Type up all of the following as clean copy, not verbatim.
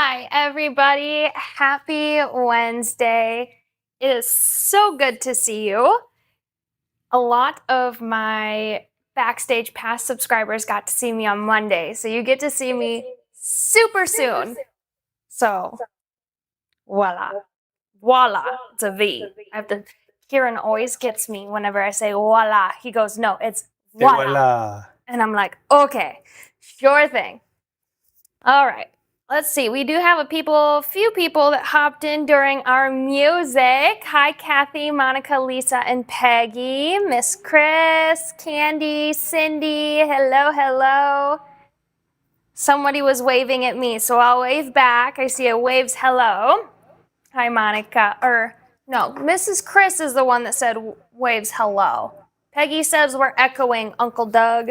Hi, everybody. Happy Wednesday. It is so good to see you. A lot of my Backstage Pass subscribers got to see me on Monday, so you get to see me super soon. So, voila. Voila. It's a V. Kieran always gets me whenever I say voila. He goes, no, it's voila. Voila. And I'm like, okay, sure thing. All right. Let's see. We do have a few people that hopped in during our music. Hi, Kathy, Monica, Lisa, and Peggy. Miss Chris, Candy, Cindy. Hello, hello. Somebody was waving at me, so I'll wave back. I see a waves hello. Hi, Monica. No, Mrs. Chris is the one that said waves hello. Peggy says we're echoing, Uncle Doug.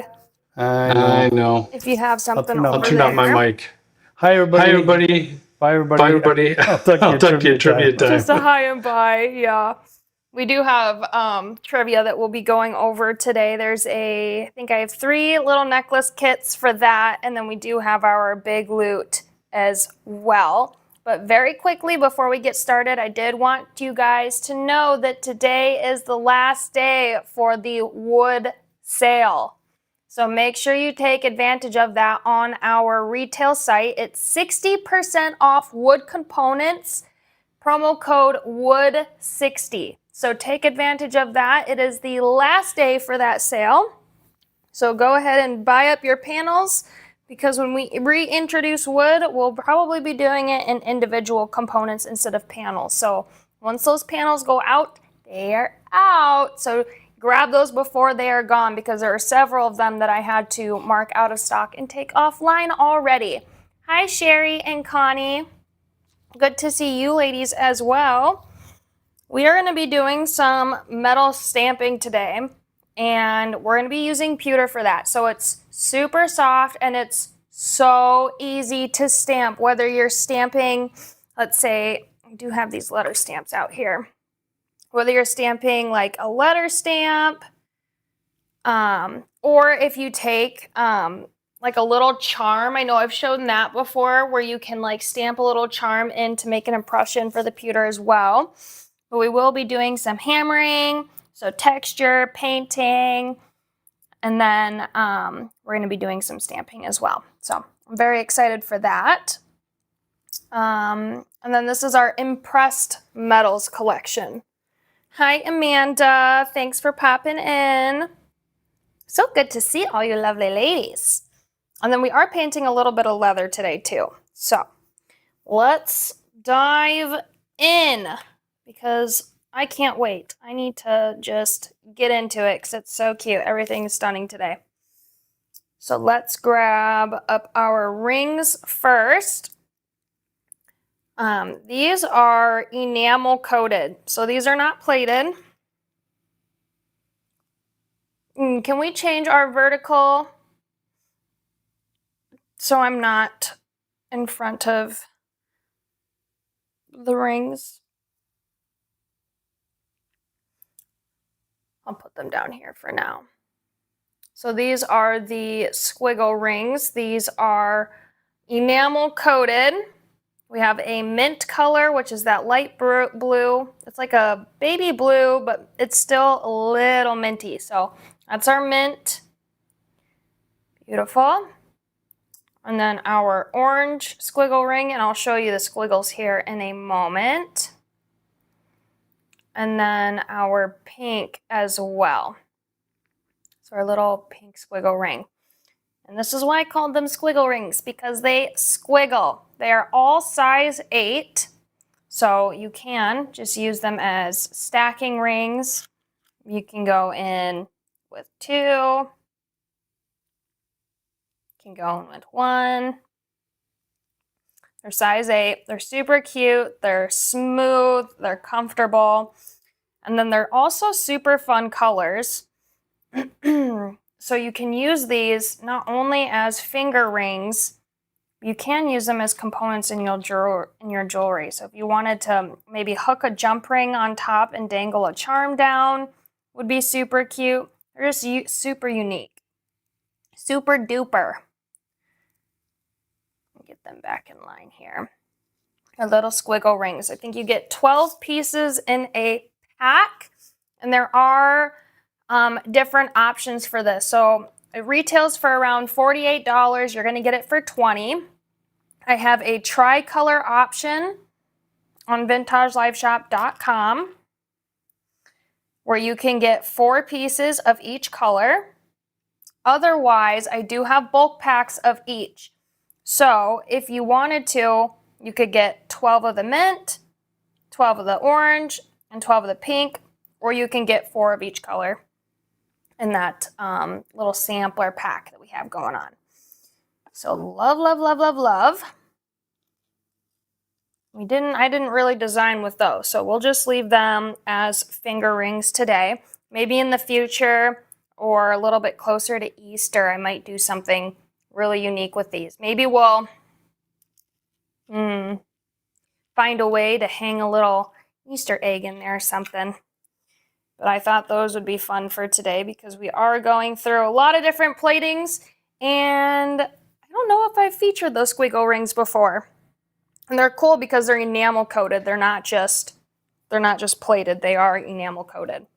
I know. If you have something I'll over turn there. off my mic. Hi, everybody. Bye, everybody. I'll talk to you trivia time. Just a hi and bye, yeah. We do have trivia that we'll be going over today. I think I have 3 little necklace kits for that, and then we do have our big loot as well. But very quickly, before we get started, I did want you guys to know that today is the last day for the wood sale. So make sure you take advantage of that on our retail site. It's 60% off wood components, promo code WOOD60. So take advantage of that. It is the last day for that sale. So go ahead and buy up your panels, because when we reintroduce wood, we'll probably be doing it in individual components instead of panels. So once those panels go out, they are out. So grab those before they are gone, because there are several of them that I had to mark out of stock and take offline already. Hi, Sherry and Connie. Good to see you ladies as well. We are going to be doing some metal stamping today, and we're going to be using pewter for that. So it's super soft and it's so easy to stamp, whether you're stamping, let's say, I do have these letter stamps out here. Whether you're stamping like a letter stamp, or if you take like a little charm. I know I've shown that before, where you can like stamp a little charm in to make an impression for the pewter as well. But we will be doing some hammering, so texture, painting, and then we're going to be doing some stamping as well. So I'm very excited for that. And then this is our Impressed Metals collection. Hi, Amanda. Thanks for popping in. So good to see all you lovely ladies. And then we are painting a little bit of leather today too. So let's dive in, because I can't wait. I need to just get into it because it's so cute. Everything's stunning today. So let's grab up our rings first. These are enamel coated, so these are not plated. Can we change our vertical so I'm not in front of the rings? I'll put them down here for now. So these are the squiggle rings. These are enamel coated. We have a mint color, which is that light blue. It's like a baby blue, but it's still a little minty. So that's our mint. Beautiful. And then our orange squiggle ring, and I'll show you the squiggles here in a moment. And then our pink as well. So our little pink squiggle ring. And this is why I called them squiggle rings, because they squiggle. They are all size 8. So you can just use them as stacking rings. You can go in with 2. You can go in with 1. They're size 8. They're super cute. They're smooth. They're comfortable. And then they're also super fun colors. So you can use these not only as finger rings, you can use them as components in your jewelry. So if you wanted to maybe hook a jump ring on top and dangle a charm down, would be super cute. They're just super unique. Super duper. Get them back in line here. or little squiggle rings. I think you get 12 pieces in a pack, and there are different options for this. So it retails for around $48. You're going to get it for $20. I have a tricolor option on vintageliveshop.com where you can get 4 pieces of each color. Otherwise, I do have bulk packs of each. So if you wanted to, you could get 12 of the mint, 12 of the orange, and 12 of the pink, or you can get 4 of each color in that little sampler pack that we have going on. So love, love, love, love, love. I didn't really design with those, so we'll just leave them as finger rings today. Maybe in the future or a little bit closer to Easter, I might do something really unique with these. Maybe we'll find a way to hang a little Easter egg in there or something. But I thought those would be fun for today because we are going through a lot of different platings, and I don't know if I've featured those squiggle rings before. And they're cool because they're enamel coated. They're not just plated. They are enamel coated.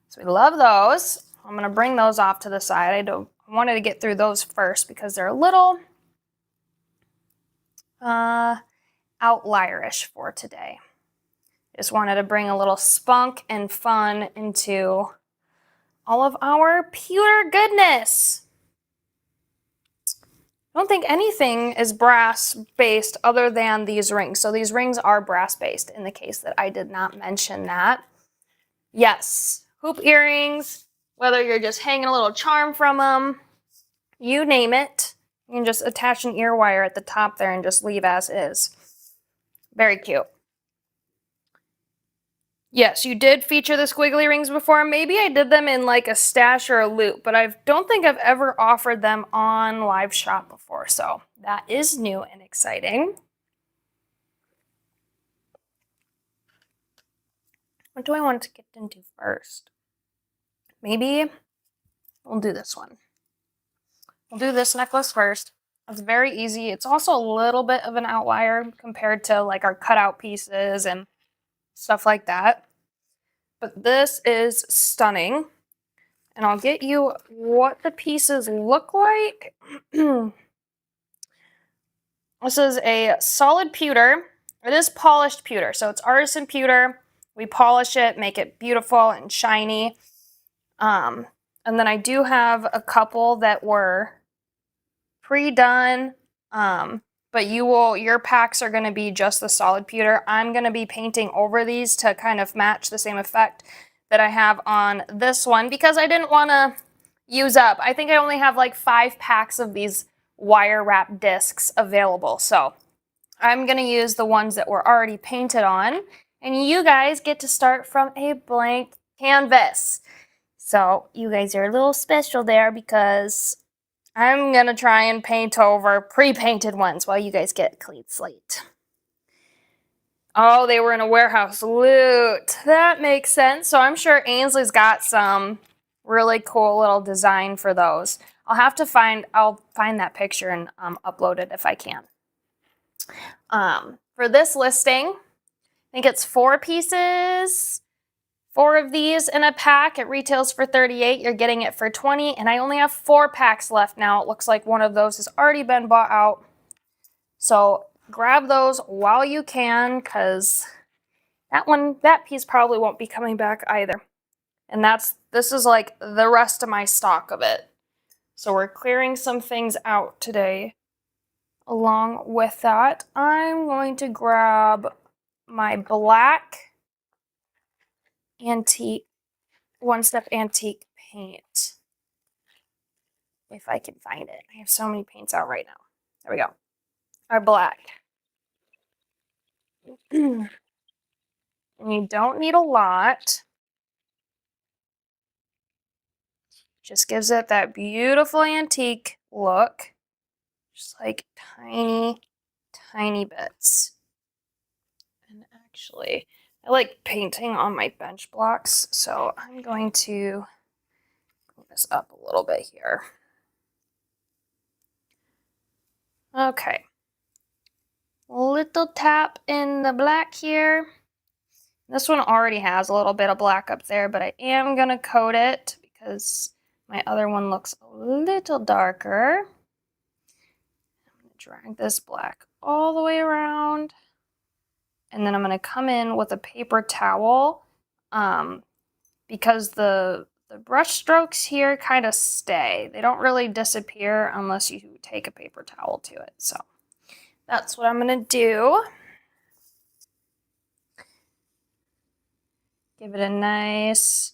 So we love those. I'm going to bring those off to the side. I wanted to get through those first because they're a little outlierish for today. Just wanted to bring a little spunk and fun into all of our pewter goodness. I don't think anything is brass based other than these rings. So these rings are brass based in the case that I did not mention that. Yes, hoop earrings, whether you're just hanging a little charm from them, you name it. You can just attach an ear wire at the top there and just leave as is. Very cute. Yes, you did feature the squiggly rings before. Maybe I did them in like a stash or a loop, but I don't think I've ever offered them on Live Shop before, so that is new and exciting. What do I want to get into first? Maybe we'll do this one. We'll do this necklace first. It's very easy. It's also a little bit of an outlier compared to like our cutout pieces and stuff like that. But this is stunning. And I'll get you what the pieces look like. This is a solid pewter. It is polished pewter, so it's artisan pewter. We polish it, make it beautiful and shiny. And then I do have a couple that were pre-done, but your packs are going to be just the solid pewter. I'm going to be painting over these to kind of match the same effect that I have on this one because I didn't want to use up. I think I only have like 5 packs of these wire wrap discs available. So I'm going to use the ones that were already painted on, and you guys get to start from a blank canvas. So you guys are a little special there because I'm going to try and paint over pre-painted ones while you guys get a clean slate. Oh, they were in a warehouse loot. That makes sense. So I'm sure Ainsley's got some really cool little design for those. I'll find that picture and upload it if I can. For this listing, I think it's 4 pieces. 4 of these in a pack. It retails for $38. You're getting it for $20, and I only have 4 packs left now. It looks like one of those has already been bought out. So grab those while you can, because that piece probably won't be coming back either. And this is like the rest of my stock of it. So we're clearing some things out today. Along with that, I'm going to grab my black antique, One Step Antique paint. If I can find it. I have so many paints out right now. There we go. Our black. And you don't need a lot. Just gives it that beautiful antique look. Just like tiny, tiny bits. And actually, I like painting on my bench blocks, so I'm going to clean this up a little bit here. Okay. little tap in the black here. This one already has a little bit of black up there, but I am going to coat it because my other one looks a little darker. I'm going to drag this black all the way around. And then I'm going to come in with a paper towel because the brush strokes here kind of stay. They don't really disappear unless you take a paper towel to it. So that's what I'm going to do. Give it a nice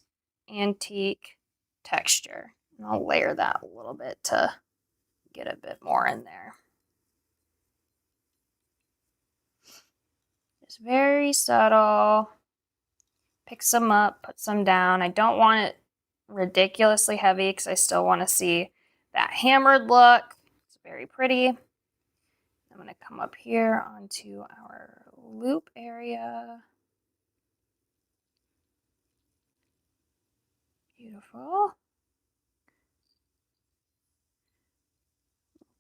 antique texture. And I'll layer that a little bit to get a bit more in there. Just very subtle. Pick some up, put some down. I don't want it ridiculously heavy because I still want to see that hammered look. It's very pretty. I'm going to come up here onto our loop area. Beautiful.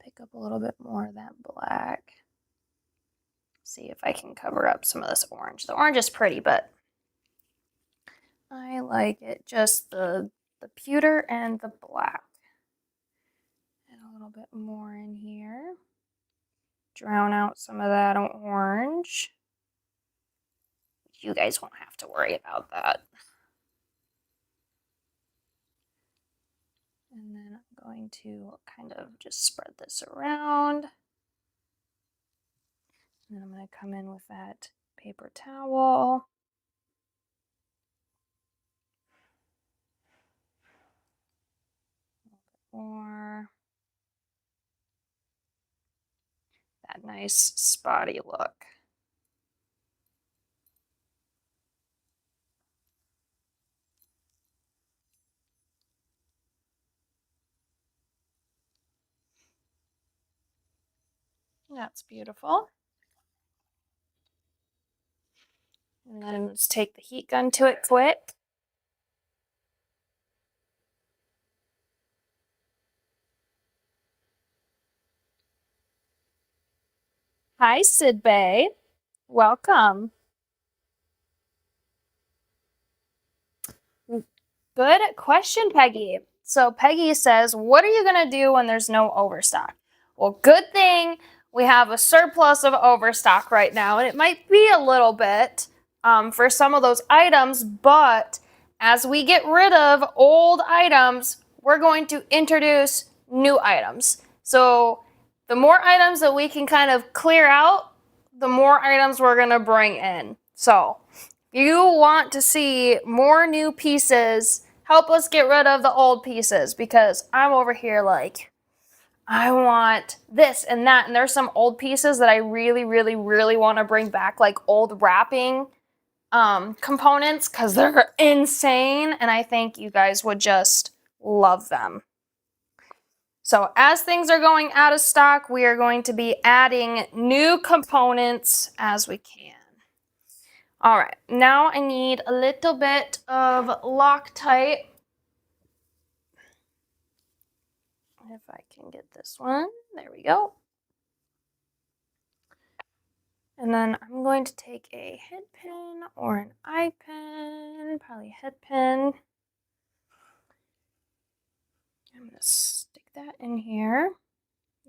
Pick up a little bit more of that black. See if I can cover up some of this orange. The orange is pretty, but I like it just the pewter and the black. And a little bit more in here. Drown out some of that orange. You guys won't have to worry about that. And then I'm going to kind of just spread this around. And then I'm going to come in with that paper towel. A little bit more. That nice spotty look. That's beautiful. And then let's take the heat gun to it quick. Hi, Sid Bay. Welcome. Good question, Peggy. So Peggy says, what are you going to do when there's no overstock? Well, good thing we have a surplus of overstock right now, and it might be a little bit for some of those items, but as we get rid of old items, we're going to introduce new items. So the more items that we can kind of clear out, the more items we're going to bring in. So you want to see more new pieces, help us get rid of the old pieces, because I'm over here like, I want this and that. And there's some old pieces that I really, really, really want to bring back, like old wrapping components, because they're insane. And I think you guys would just love them. So as things are going out of stock, we are going to be adding new components as we can. All right, now I need a little bit of Loctite. If I can get this one, there we go. And then I'm going to take a head pin or an eye pin, probably a head pin. I'm going to stick that in here.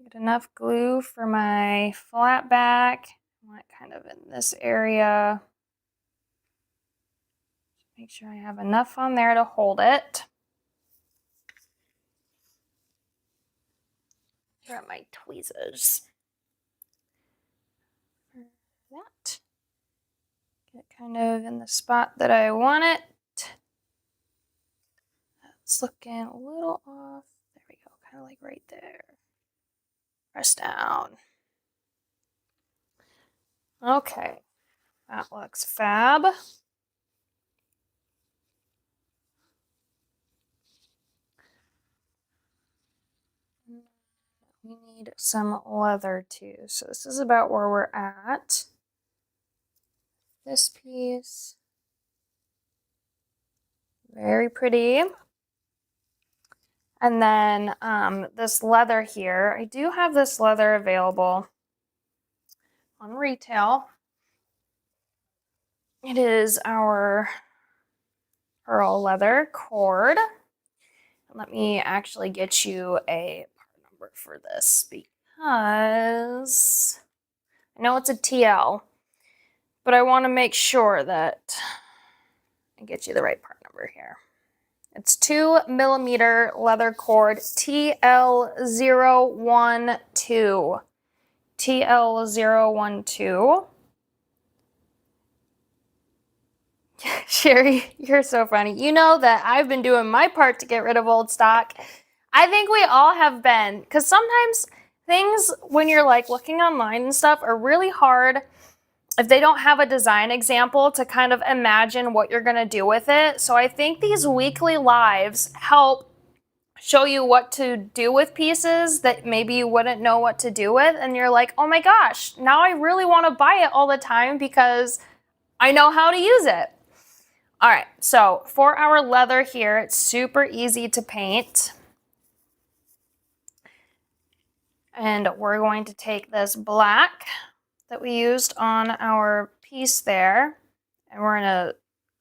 Get enough glue for my flat back. I want it kind of in this area. Make sure I have enough on there to hold it. Here are my tweezers. That. Get kind of in the spot that I want it. That's looking a little off. There we go, kind of like right there. Press down. Okay, that looks fab. We need some leather too. So this is about where we're at. This piece. Very pretty. And then this leather here. I do have this leather available. on retail. It is our pearl leather cord. Let me actually get you a part number for this because I know it's a TL, but I want to make sure that I get you the right part number here. It's 2mm leather cord TL012. TL012. Sherry, you're so funny. You know that I've been doing my part to get rid of old stock. I think we all have been, because sometimes things, when you're like looking online and stuff, are really hard if they don't have a design example to kind of imagine what you're going to do with it. So I think these weekly lives help show you what to do with pieces that maybe you wouldn't know what to do with. And you're like, oh my gosh, now I really want to buy it all the time because I know how to use it. All right, so for our leather here, it's super easy to paint. And we're going to take this black that we used on our piece there, and we're gonna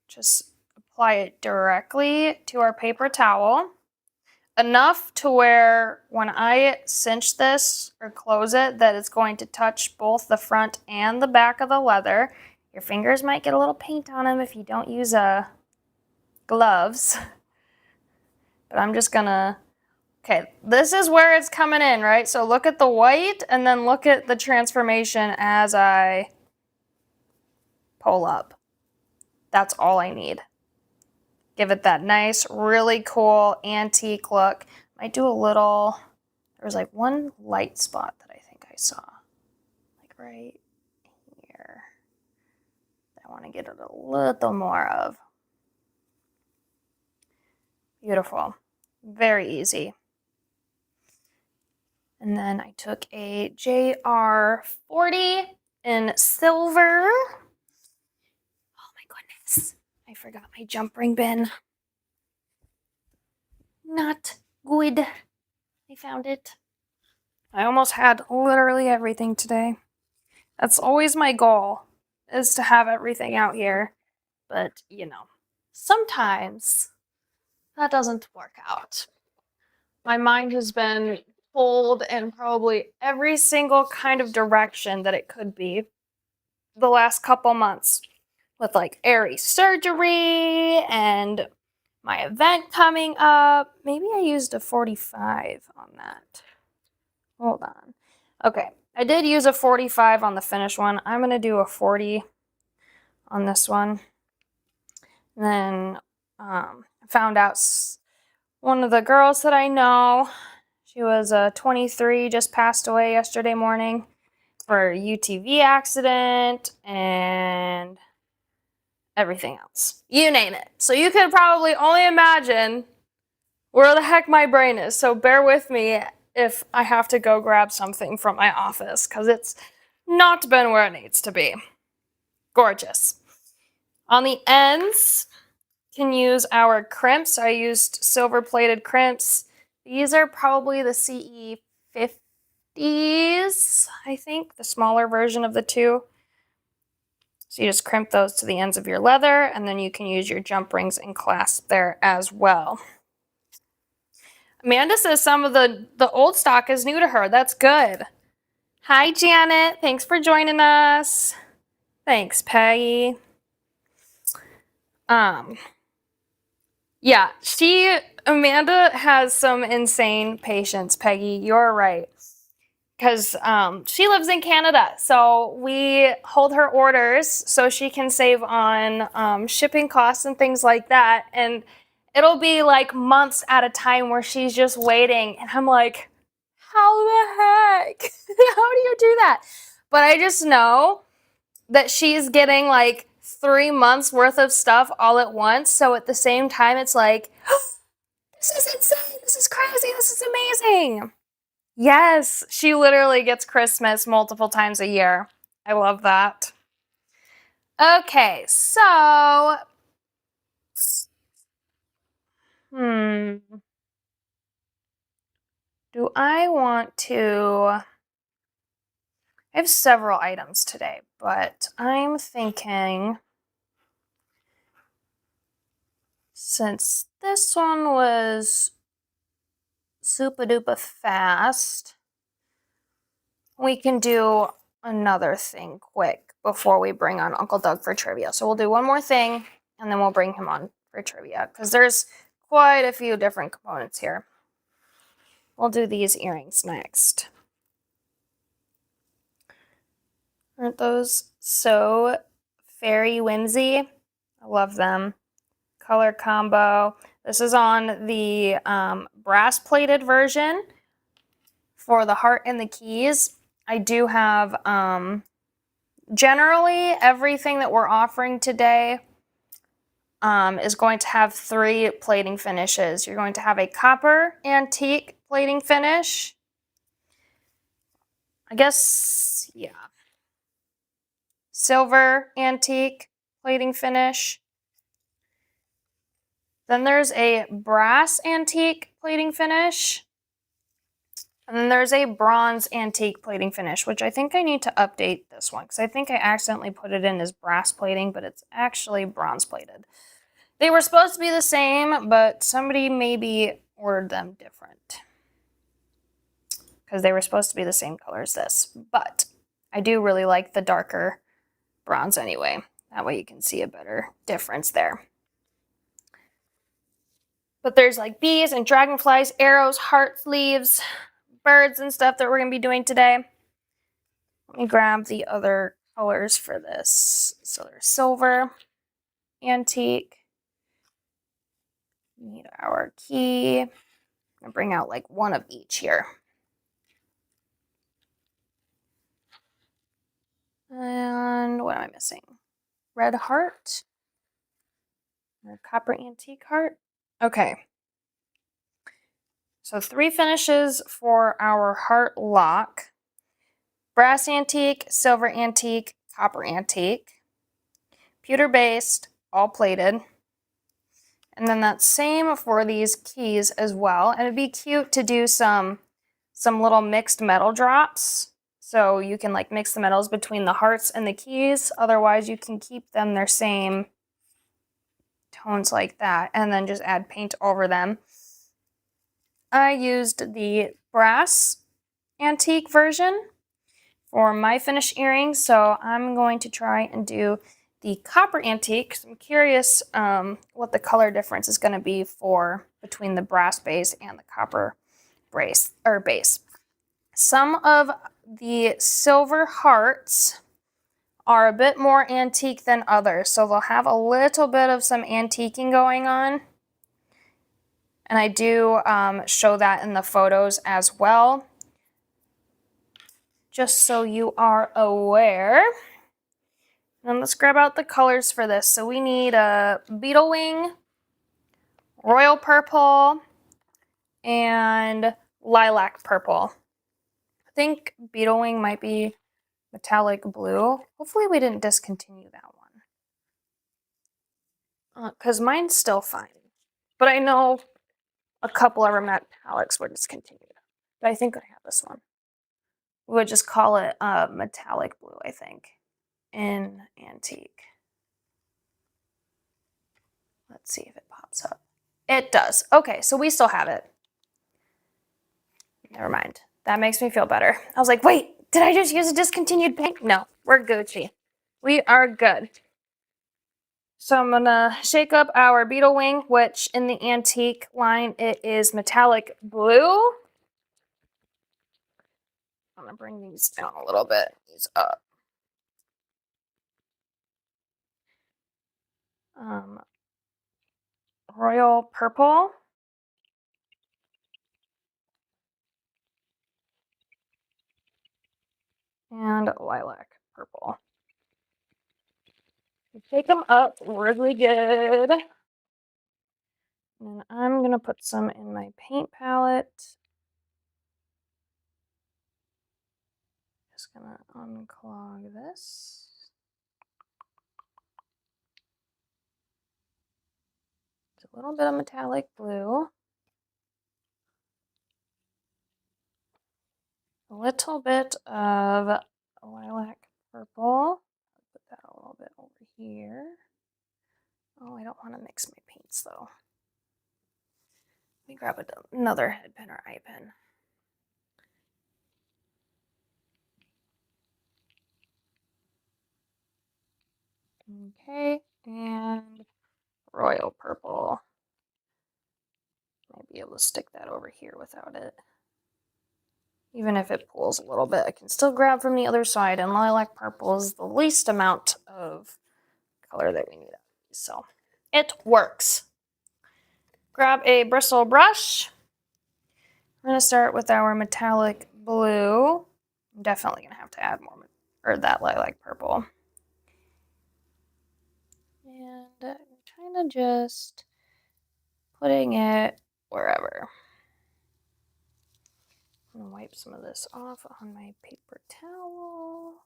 just apply it directly to our paper towel. Enough to where when I cinch this or close it, that it's going to touch both the front and the back of the leather. Your fingers might get a little paint on them if you don't use gloves. But I'm just gonna, okay, this is where it's coming in, right? So look at the white and then look at the transformation as I pull up. That's all I need. Give it that nice, really cool antique look. Might do a little, there was like one light spot that I think I saw. Like right here. I want to get it a little more of. Beautiful. Very easy. And then I took a JR40 in silver. Oh my goodness. I forgot my jump ring bin. Not good. I found it. I almost had literally everything today. That's always my goal, is to have everything out here. But, you know, sometimes that doesn't work out. My mind has been pulled in probably every single kind of direction that it could be the last couple months, with like Aries surgery and my event coming up. Maybe I used a 45 on that. Hold on. Okay, I did use a 45 on the finished one. I'm going to do a 40 on this one. And then found out one of the girls that I know, she was 23, just passed away yesterday morning for a UTV accident and everything else. You name it. So you could probably only imagine where the heck my brain is. So bear with me if I have to go grab something from my office, because it's not been where it needs to be. Gorgeous. On the ends, can use our crimps. I used silver plated crimps. These are probably the CE50s, I think, the smaller version of the two. So you just crimp those to the ends of your leather, and then you can use your jump rings and clasp there as well. Amanda says some of the old stock is new to her. That's good. Hi, Janet. Thanks for joining us. Thanks, Peggy. Yeah, Amanda has some insane patience, Peggy. You're right. Because she lives in Canada, so we hold her orders so she can save on shipping costs and things like that. And it'll be like months at a time where she's just waiting. And I'm like, how the heck? How do you do that? But I just know that she's getting like 3 months worth of stuff all at once. So at the same time, it's like, this is insane. This is crazy. This is amazing. Yes, she literally gets Christmas multiple times a year. I love that. Okay, so do I want to, I I have several items today, but I'm thinking since this one was super duper fast, we can do another thing quick before we bring on Uncle Doug for trivia. So we'll do one more thing and then we'll bring him on for trivia because there's quite a few different components here. We'll do these earrings next. Aren't those so fairy whimsy? I love them. Color combo. This is on the brass plated version for the heart and the keys. I do have generally everything that we're offering today is going to have 3 plating finishes. You're going to have a copper antique plating finish. I guess, yeah. Silver antique plating finish. Then there's a brass antique plating finish. And then there's a bronze antique plating finish, which I think I need to update this one because I think I accidentally put it in as brass plating, but it's actually bronze plated. They were supposed to be the same, but somebody maybe ordered them different because they were supposed to be the same color as this. But I do really like the darker bronze anyway. That way you can see a better difference there. But there's like bees and dragonflies, arrows, hearts, leaves, birds and stuff that we're going to be doing today. Let me grab the other colors for this. So there's silver, antique. We need our key. I'm going to bring out like one of each here. And what am I missing? Red heart. Or copper antique heart. Okay. So 3 finishes for our heart lock. Brass antique, silver antique, copper antique. Pewter based, all plated. And then that same for these keys as well. And it'd be cute to do some little mixed metal drops. So you can like mix the metals between the hearts and the keys. Otherwise you can keep them their same tones like that and then just add paint over them. I used the brass antique version for my finish earrings, so I'm going to try and do the copper antique because I'm curious what the color difference is going to be for between the brass base and the copper base. Some of the silver hearts are a bit more antique than others, so they'll have a little bit of some antiquing going on. And I do show that in the photos as well, just so you are aware. And let's grab out the colors for this. So we need a beetle wing, royal purple, and lilac purple. I think beetle wing might be metallic blue. Hopefully we didn't discontinue that one. Because mine's still fine. But I know a couple of our metallics were discontinued. But I think I have this one. We would just call it metallic blue, I think, in antique. Let's see if it pops up. It does. Okay, so we still have it. Never mind. That makes me feel better. I was like, wait, did I just use a discontinued paint? No, we're Gucci. We are good. So I'm gonna shake up our beetle wing, which in the antique line, it is metallic blue. I'm gonna bring these down a little bit, these up. Royal purple. And lilac purple. Shake them up really good. And I'm gonna put some in my paint palette. Just gonna unclog this. It's a little bit of metallic blue. A little bit of lilac purple. Put that a little bit over here. Oh, I don't want to mix my paints though. Let me grab another head pen or eye pen. Okay, and royal purple. Might be able to stick that over here without it. Even if it pulls a little bit, I can still grab from the other side, and lilac purple is the least amount of color that we need. So it works. Grab a bristle brush. We're going to start with our metallic blue. I'm definitely going to have to add more, or that lilac purple. And I'm kind of just putting it wherever. I'm going to wipe some of this off on my paper towel.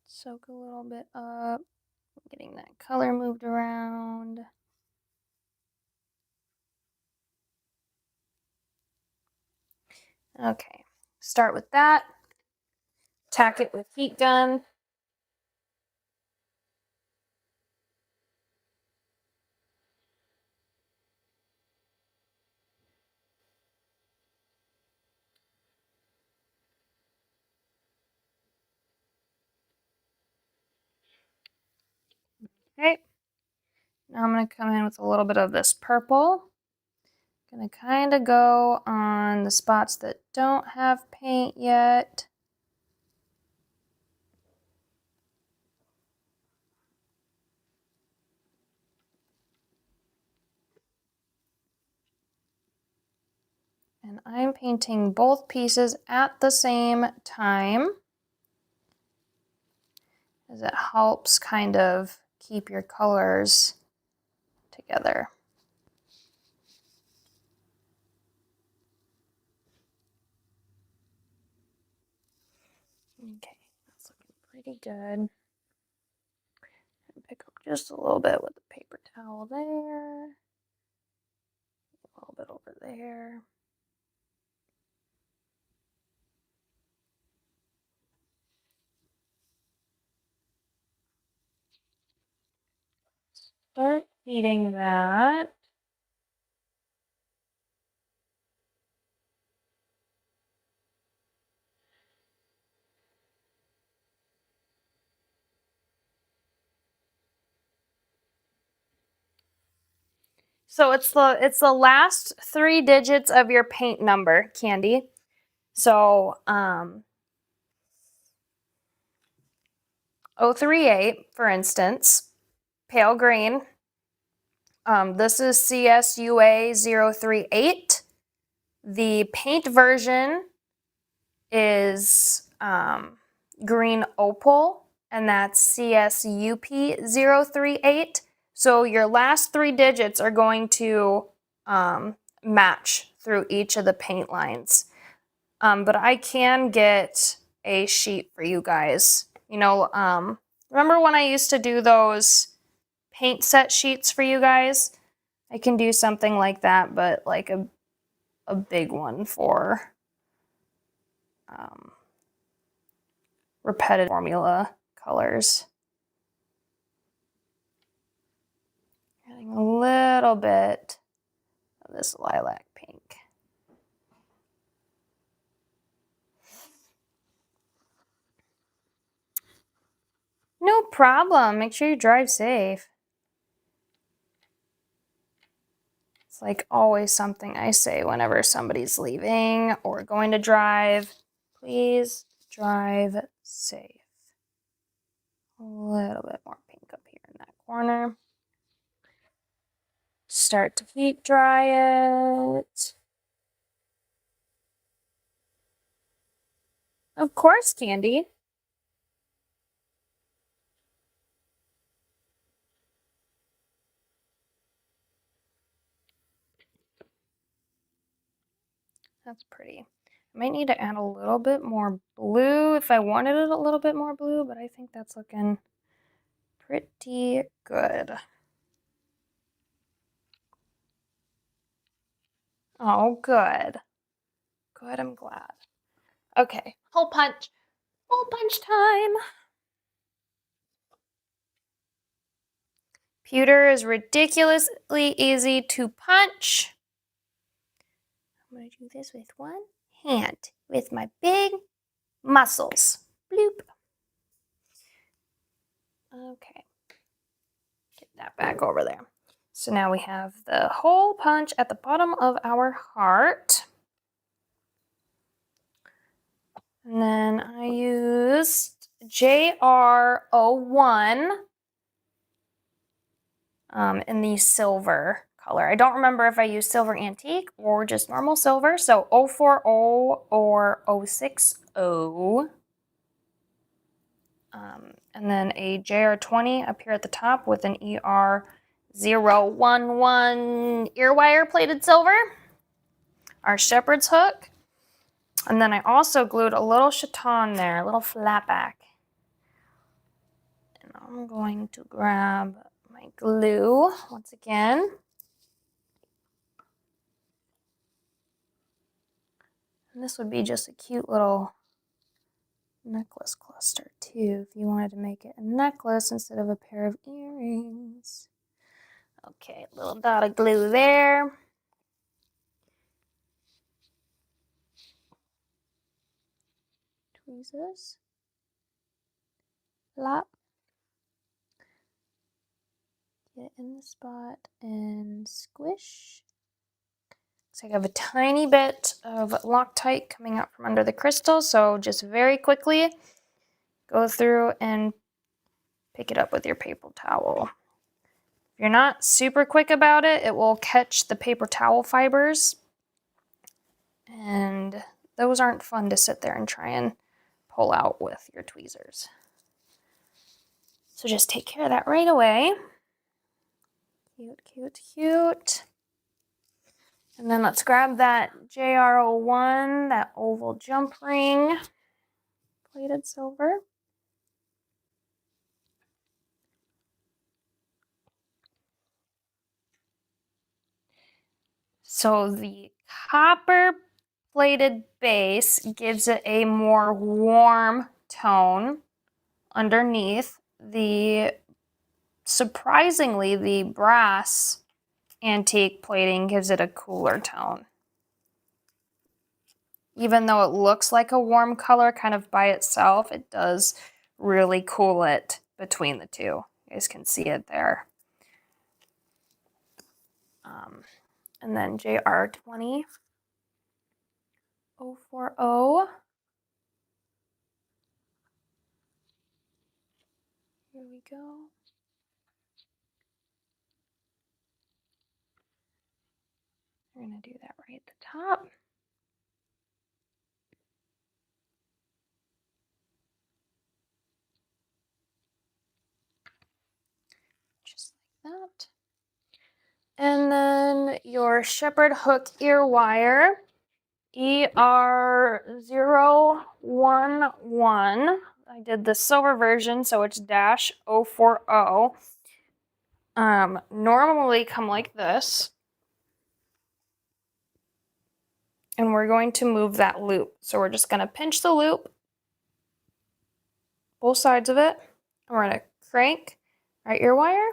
Soak a little bit up. Getting that color moved around. Okay, start with that. Tack it with heat gun. Okay, now I'm going to come in with a little bit of this purple. Going to kind of go on the spots that don't have paint yet. And I'm painting both pieces at the same time, as it helps kind of keep your colors together. Okay, that's looking pretty good. Pick up just a little bit with the paper towel there, a little bit over there. Start heating that. So it's the last 3 digits of your paint number, Candy. So 038, for instance, pale green. This is CSUA 038. The paint version is green opal, and that's CSUP 038. So your last 3 digits are going to match through each of the paint lines. But I can get a sheet for you guys. You know, remember when I used to do those paint set sheets for you guys? I can do something like that, but like a big one for repetitive formula colors. Adding a little bit of this lilac pink. No problem. Make sure you drive safe. It's like always something I say whenever somebody's leaving or going to drive. Please drive safe. A little bit more pink up here in that corner. Start to heat dry it. Of course, Candy. That's pretty. I might need to add a little bit more blue if I wanted it a little bit more blue, but I think that's looking pretty good. Oh, good. Good, I'm glad. Okay, hole punch. Hole punch time. Pewter is ridiculously easy to punch. I'm going to do this with one hand with my big muscles. Bloop. Okay. Get that back over there. So now we have the hole punch at the bottom of our heart. And then I used JR01 in the silver color. I don't remember if I used silver antique or just normal silver. So 040 or 060. And then a JR20 up here at the top with an ER011 ear wire plated silver. Our shepherd's hook. And then I also glued a little chaton there, a little flat back. And I'm going to grab my glue once again. And this would be just a cute little necklace cluster too, if you wanted to make it a necklace instead of a pair of earrings. Okay, little dot of glue there. Tweezers. Flop. Get it in the spot and squish. So I have a tiny bit of Loctite coming out from under the crystal, so just very quickly go through and pick it up with your paper towel. If you're not super quick about it, it will catch the paper towel fibers, and those aren't fun to sit there and try and pull out with your tweezers. So just take care of that right away. Cute, cute, cute. And then let's grab that JR01, that oval jump ring, plated silver. So the copper plated base gives it a more warm tone underneath. Surprisingly, the brass antique plating gives it a cooler tone. Even though it looks like a warm color kind of by itself, it does really cool it between the two. You guys can see it there. And then JR20 040. Here we go. We're going to do that right at the top. Just like that. And then your shepherd hook ear wire, ER011. I did the silver version, so it's -040. Normally come like this. And we're going to move that loop. So we're just going to pinch the loop, both sides of it, and we're going to crank our ear wire.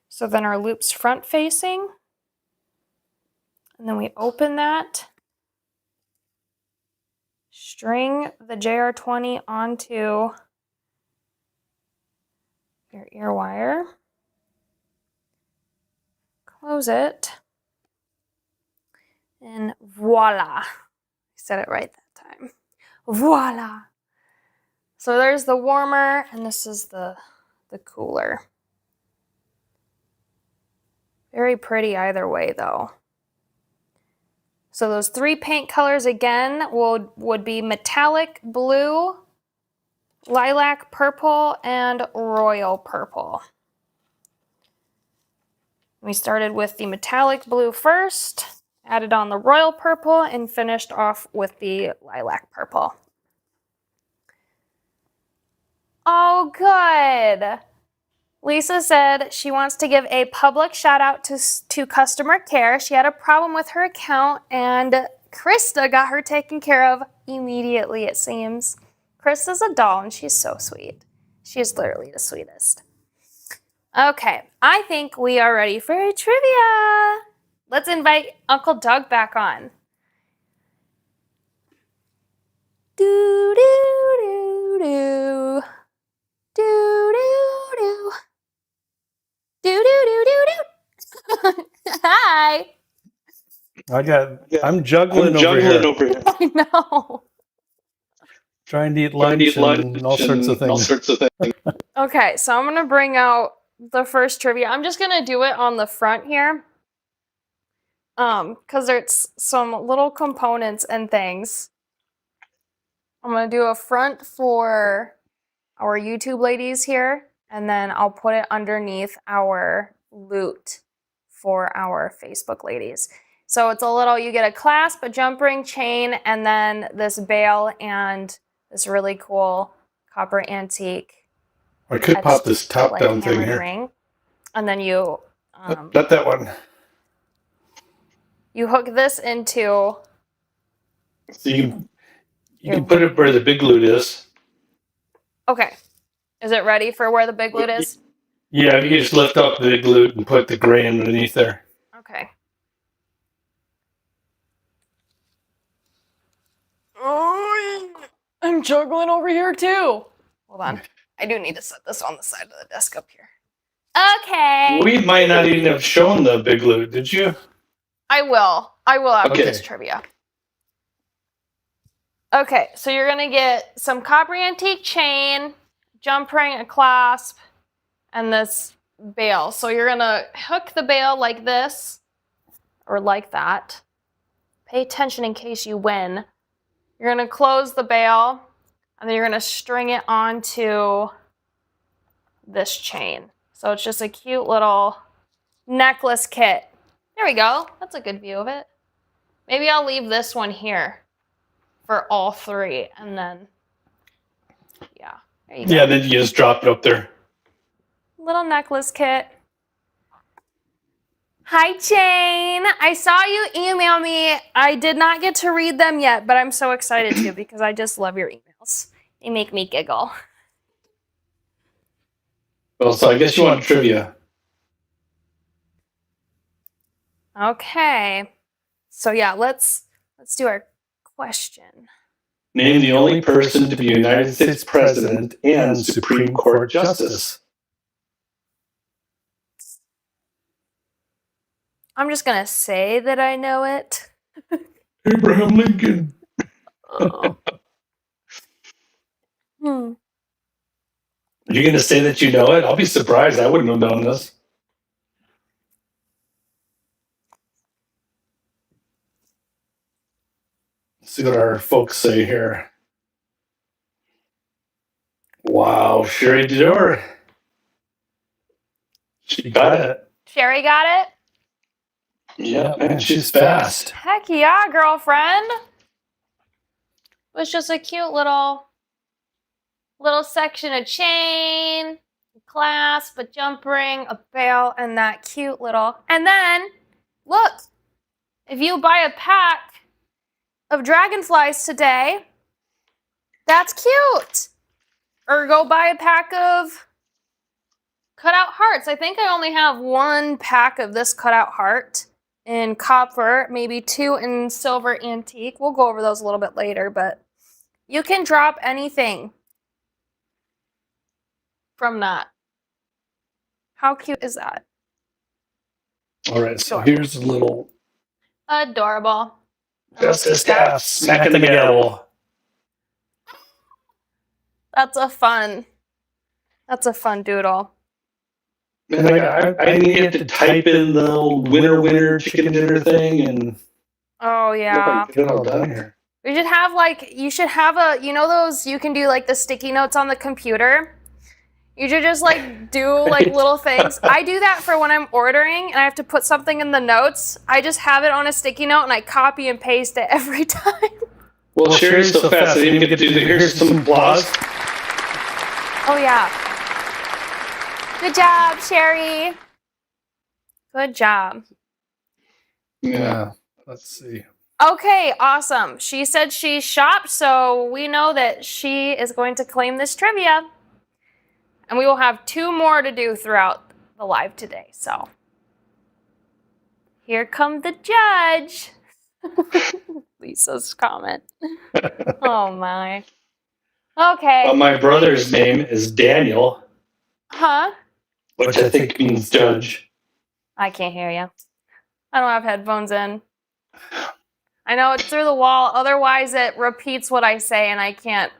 So then our loop's front facing, and then we open that, string the JR20 onto your ear wire, close it, and voila. I said it right that time. Voila. So there's the warmer, and this is the cooler. Very pretty either way, though. So those three paint colors again would be metallic blue, lilac purple, and royal purple. We started with the metallic blue first, added on the royal purple, and finished off with the lilac purple. Oh, good. Lisa said she wants to give a public shout out to customer care. She had a problem with her account and Krista got her taken care of immediately, it seems. Chris is a doll, and she's so sweet. She's literally the sweetest. Okay, I think we are ready for trivia. Let's invite Uncle Doug back on. Do do do do do do do do do do do. Hi. I'm juggling over here. I know. Trying to eat lunch and all sorts of things. Okay, so I'm gonna bring out the first trivia. I'm just gonna do it on the front here. Because there's some little components and things. I'm gonna do a front for our YouTube ladies here, and then I'll put it underneath our loot for our Facebook ladies. So it's a little, you get a clasp, a jump ring, chain, and then this bail and this really cool copper antique. I could pop this top down thing here. Ring. And then you not that one. You hook this into. So you can put it where the big loot is. Okay. Is it ready for where the big loot is? Yeah, you can just lift up the big loot and put the gray underneath there. Okay. Oh, I'm juggling over here too. Hold on. I do need to set this on the side of the desk up here. Okay. We might not even have shown the big loot, did you? I will after this trivia. Okay, so you're going to get some copper antique chain, jump ring, a clasp, and this bail. So you're going to hook the bail like this, or like that. Pay attention in case you win. You're going to close the bail, and then you're going to string it onto this chain. So it's just a cute little necklace kit. There we go. That's a good view of it. Maybe I'll leave this one here for all three, and then, yeah. There you go. Yeah, then you just drop it up there. Little necklace kit. Hi, Jane. I saw you email me. I did not get to read them yet, but I'm so excited to because I just love your emails. They make me giggle. Well, so I guess you want trivia. Okay. So yeah, let's do our question. Name the only person to be United States President and Supreme Court Justice. I'm just gonna say that I know it. Abraham Lincoln. Oh. Are you gonna say that you know it? I'll be surprised. I wouldn't have known this. Let's see what our folks say here. Wow, Sherry Didor. She got it. Sherry got it? Yeah, man, she's fast. Heck yeah, girlfriend. It was just a cute little section of chain, a clasp, a jump ring, a bail, and that cute little. And then, look, if you buy a pack of dragonflies today, that's cute. Or go buy a pack of cutout hearts. I think I only have one pack of this cutout heart in copper, maybe two in silver antique. We'll go over those a little bit later, but you can drop anything from that. How cute is that? All right, so here's a little adorable. Justice staff smacking the gavel. That's a fun doodle. And I need to type in the old winner chicken dinner thing and oh yeah. Get it all done here. We should have you should have those you can do like the sticky notes on the computer. You should just do little things. I do that for when I'm ordering and I have to put something in the notes. I just have it on a sticky note and I copy and paste it every time. Well, Sherry's so fast. I didn't even get to do here's some applause. Oh yeah. Good job, Sherry. Good job. Yeah. Let's see. Okay, awesome. She said she shopped, so we know that she is going to claim this trivia. And we will have 2 more to do throughout the live today. So here comes the judge. Lisa's comment. Oh my. Okay. Well, my brother's name is Daniel. Huh? Which I think means judge. I can't hear you. I don't have headphones in. I know it's through the wall. Otherwise, it repeats what I say, and I can't.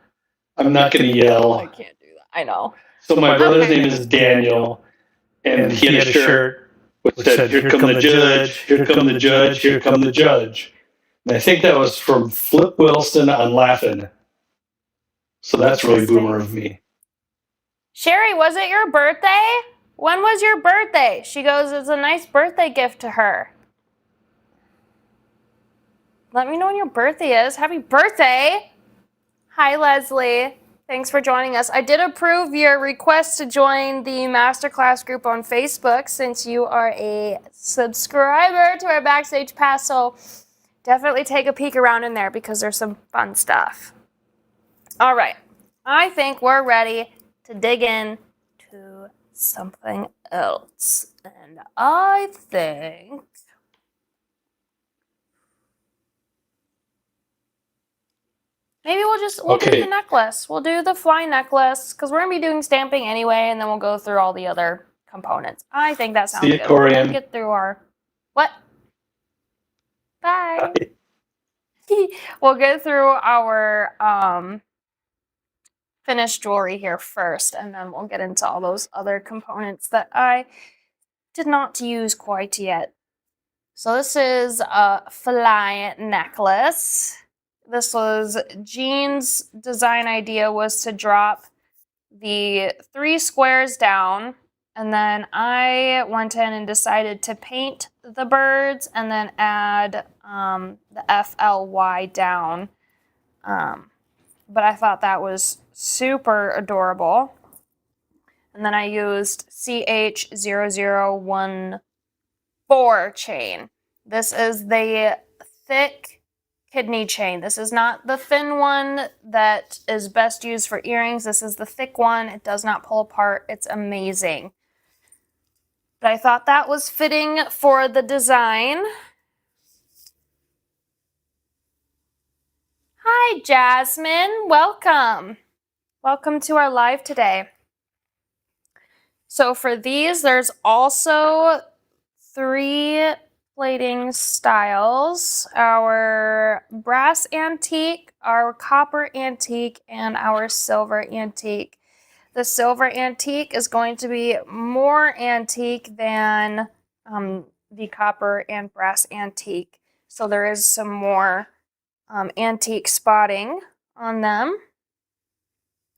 I'm not going to yell. I can't do that. I know. So my brother's name is Daniel, and he had a shirt which said, "Here come the judge, here come the judge, here come the judge." And I think that was from Flip Wilson on Laughing. So that's really boomer of me. Sherry, was it your birthday? When was your birthday? She goes, it's a nice birthday gift to her. Let me know when your birthday is. Happy birthday. Hi, Leslie. Thanks for joining us. I did approve your request to join the masterclass group on Facebook since you are a subscriber to our Backstage Pass. So definitely take a peek around in there because there's some fun stuff. All right. I think we're ready to dig in to something else. And I think maybe we'll do the necklace. We'll do the fly necklace because we're going to be doing stamping anyway, and then we'll go through all the other components. I think that sounds good. Corian. We'll get through our... What? Bye. We'll get through our finished jewelry here first, and then we'll get into all those other components that I did not use quite yet. So this is a fly necklace. This was Jean's design idea, was to drop the 3 squares down, and then I went in and decided to paint the birds and then add the FLY down. But I thought that was super adorable. And then I used CH0014 chain. This is the thick kidney chain. This is not the thin one that is best used for earrings. This is the thick one. It does not pull apart. It's amazing. But I thought that was fitting for the design. Hi, Jasmine. Welcome. Welcome to our live today. So for these, there's also 3 plating styles: our brass antique, our copper antique, and our silver antique. The silver antique is going to be more antique than the copper and brass antique. So there is some more antique spotting on them,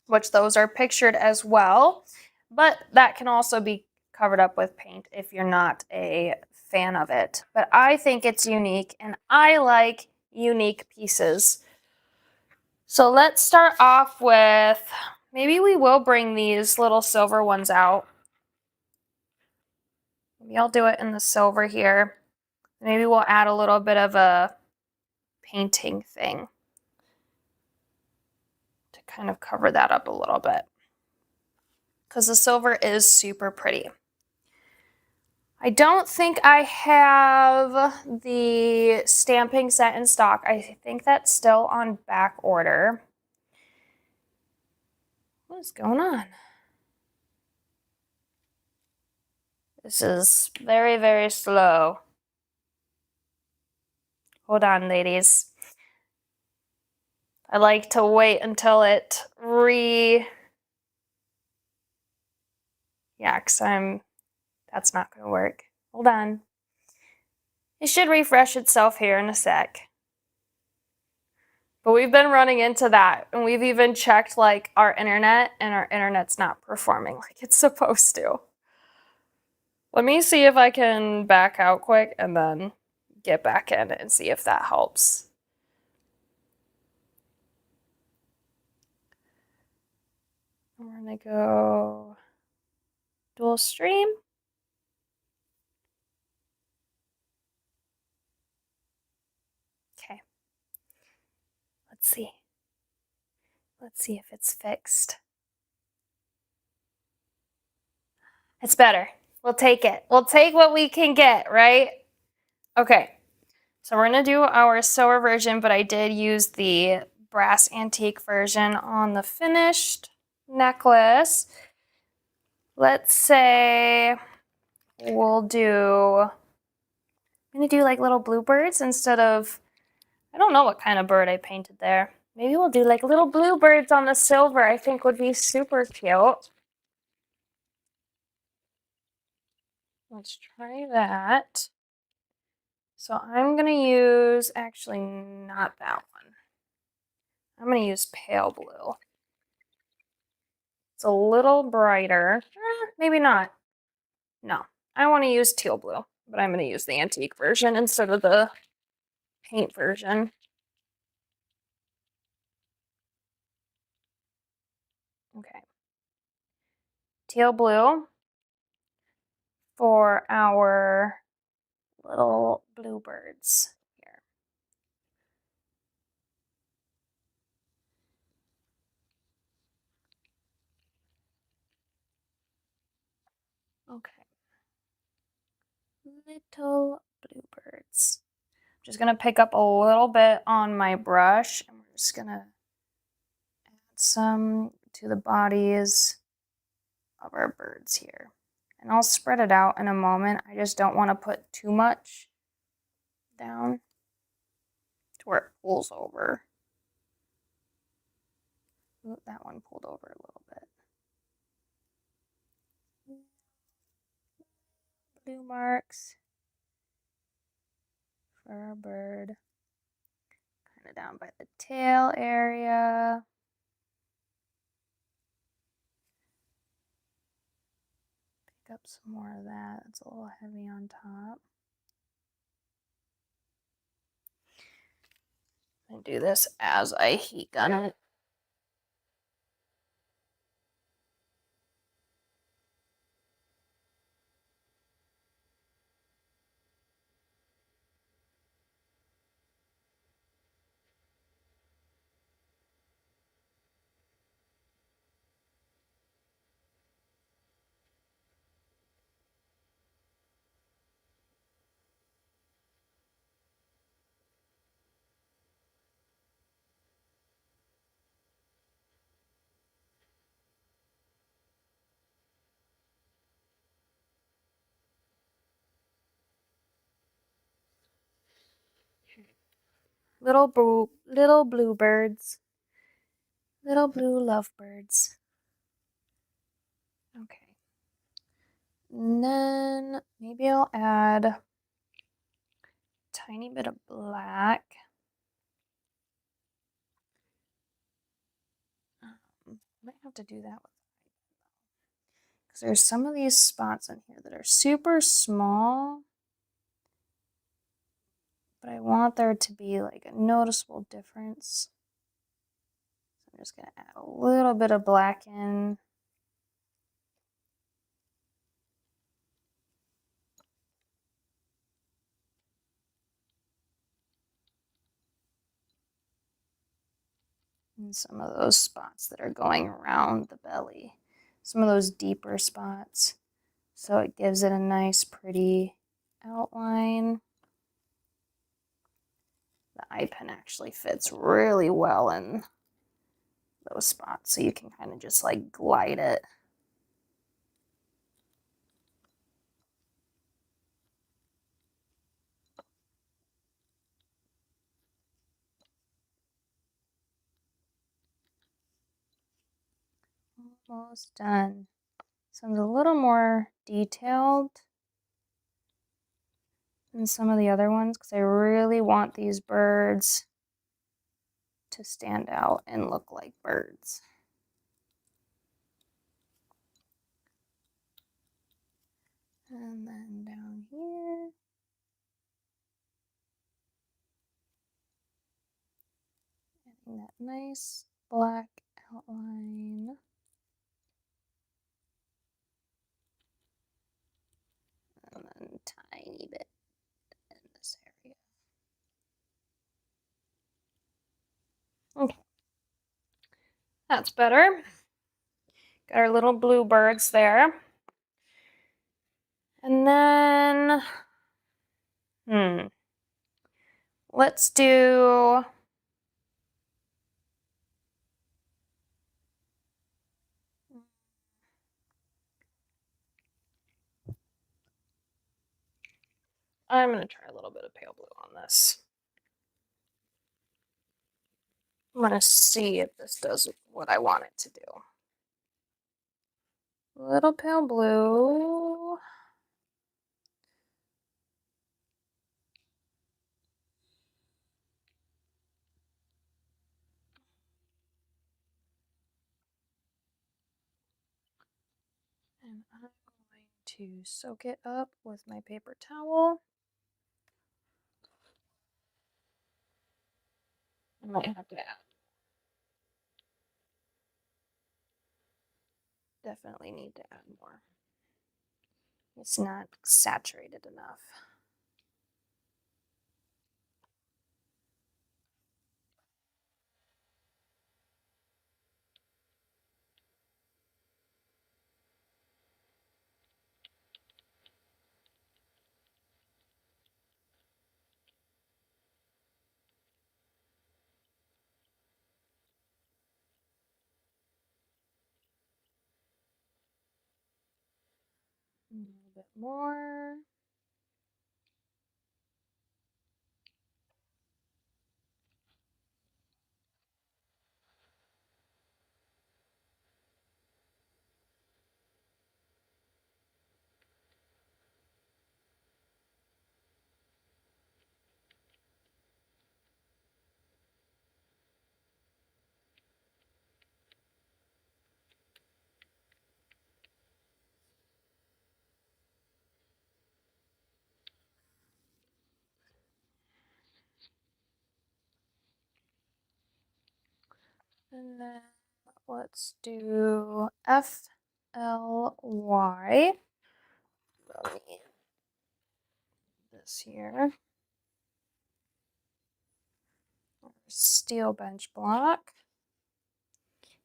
which those are pictured as well. But that can also be covered up with paint if you're not a fan of it. But I think it's unique, and I like unique pieces. So let's start off with, maybe we will bring these little silver ones out. Maybe I'll do it in the silver here. Maybe we'll add a little bit of a painting thing to kind of cover that up a little bit, because the silver is super pretty. I don't think I have the stamping set in stock. I think that's still on back order. What is going on? This is very, very slow. Hold on, ladies. I like to wait until it yeah, because that's not going to work. Hold on. It should refresh itself here in a sec. But we've been running into that, and we've even checked like our internet, and our internet's not performing like it's supposed to. Let me see if I can back out quick and then get back in and see if that helps. We're gonna go dual stream. Okay. Let's see. Let's see if it's fixed. It's better. We'll take it. We'll take what we can get, right? Okay. So we're going to do our silver version, but I did use the brass antique version on the finished necklace. Let's say we'll do, I'm going to do like little bluebirds instead of, I don't know what kind of bird I painted there. Maybe we'll do like little bluebirds on the silver. I think would be super cute. Let's try that. So I'm going to use, actually not that one. I'm going to use pale blue. It's a little brighter. Maybe not. No, I want to use teal blue, but I'm going to use the antique version instead of the paint version. Okay. Teal blue for our little bluebirds here. Okay. Little bluebirds. I'm just going to pick up a little bit on my brush, and we're just going to add some to the bodies of our birds here. And I'll spread it out in a moment. I just don't want to put too much down to where it pulls over. Ooh, that one pulled over a little bit. Blue marks for our bird. Kind of down by the tail area. Pick up some more of that. It's a little heavy on top. I do this as I heat gun it. Little bluebirds. Little blue lovebirds. Okay. And then maybe I'll add a tiny bit of black. Might have to do that with, because there's some of these spots in here that are super small, but I want there to be like a noticeable difference. So I'm just going to add a little bit of black in. And some of those spots that are going around the belly, some of those deeper spots. So it gives it a nice, pretty outline. The eye pen actually fits really well in those spots, so you can kind of just like glide it. Almost done. Sounds a little more detailed than some of the other ones because I really want these birds to stand out and look like birds. And then down here. Adding that nice black outline. And then tiny bit in this area. That's better. Got our little bluebirds there. And then, let's do, I'm going to try a little bit of pale blue on this. I'm going to see if this does what I want it to do. A little pale blue. And I'm going to soak it up with my paper towel. I might have to add. Definitely need to add more. It's not saturated enough. A little bit more. And then let's do FLY. This here. Steel bench block.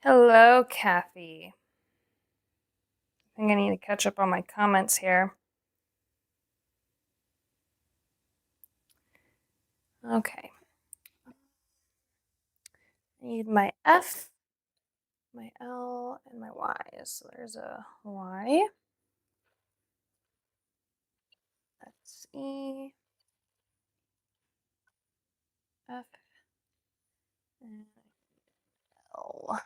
Hello, Kathy. I think I need to catch up on my comments here. Okay. I need my F, my L, and my Y. So there's a Y. That's E, F, and L.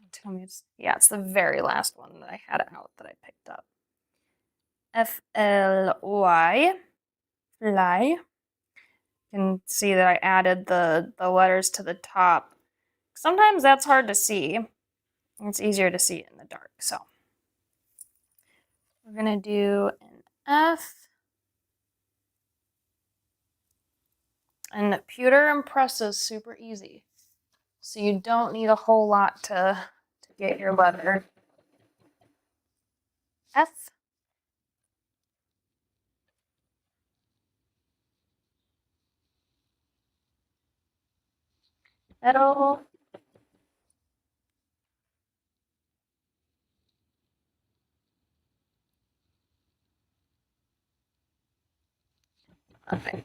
Don't tell me it's, yeah, it's the very last one that I had out that I picked up. FLY, fly. You can see that I added the letters to the top. Sometimes that's hard to see. It's easier to see it in the dark. So we're gonna do an F. And Pewter Impress is super easy. So you don't need a whole lot to get your letter. F. L. Okay.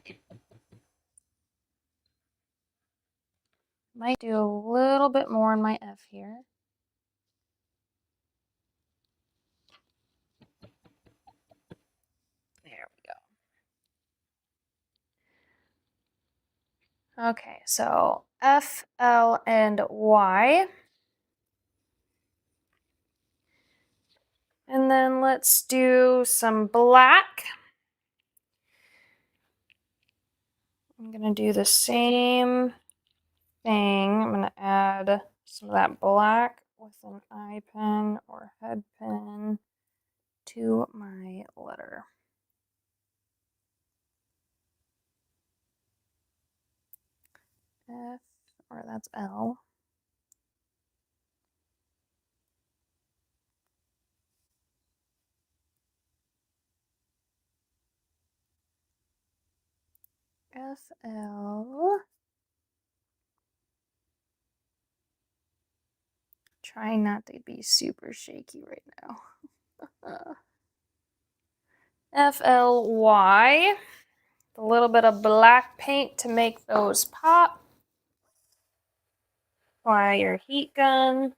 Might do a little bit more in my F here. There we go. Okay, so F, L, and Y. And then let's do some black. I'm gonna do the same thing. I'm gonna add some of that black with an eye pen or head pen to my letter. F, or that's L. F, L. Trying not to be super shaky right now. FLY. A little bit of black paint to make those pop. Apply your heat gun.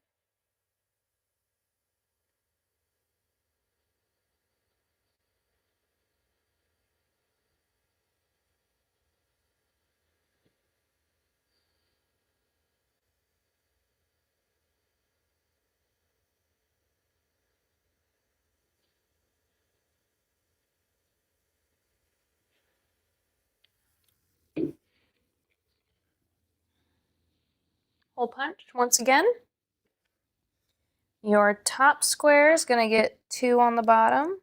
Hole punch once again. Your top square is going to get 2 on the bottom.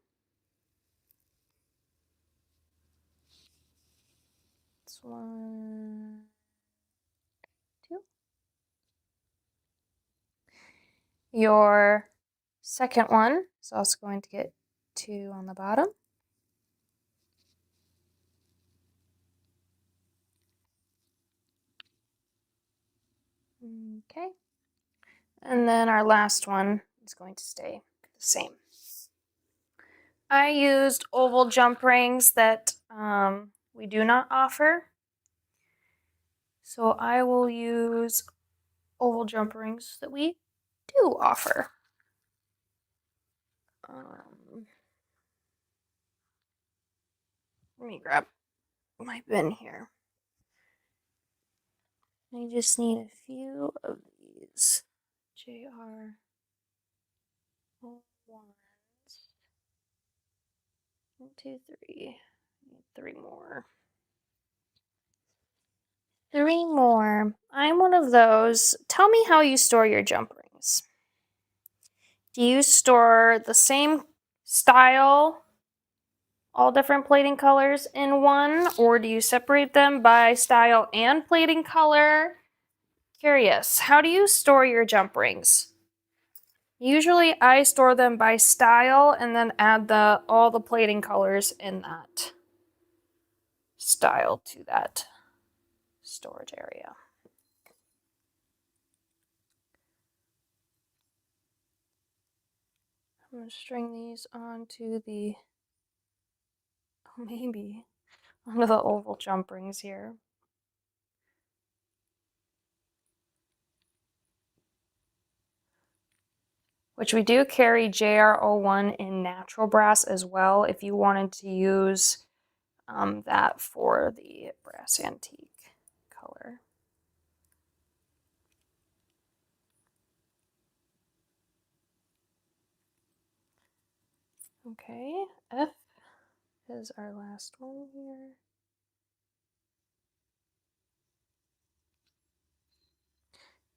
This 1, 2. Your second one is also going to get 2 on the bottom. Okay. And then our last one is going to stay the same. I used oval jump rings that we do not offer. So I will use oval jump rings that we do offer. Let me grab my bin here. I just need a few of these JR ones. 1, 2, 3. Need 3 more. 3 more. I'm one of those. Tell me how you store your jump rings. Do you store the same style, all different plating colors in one, or do you separate them by style and plating color? Curious, how do you store your jump rings? Usually I store them by style and then add all the plating colors in that style to that storage area. I'm going to string these onto maybe onto the oval jump rings here. Which we do carry JR01 in natural brass as well if you wanted to use that for the brass antique color. Okay, F is our last one here.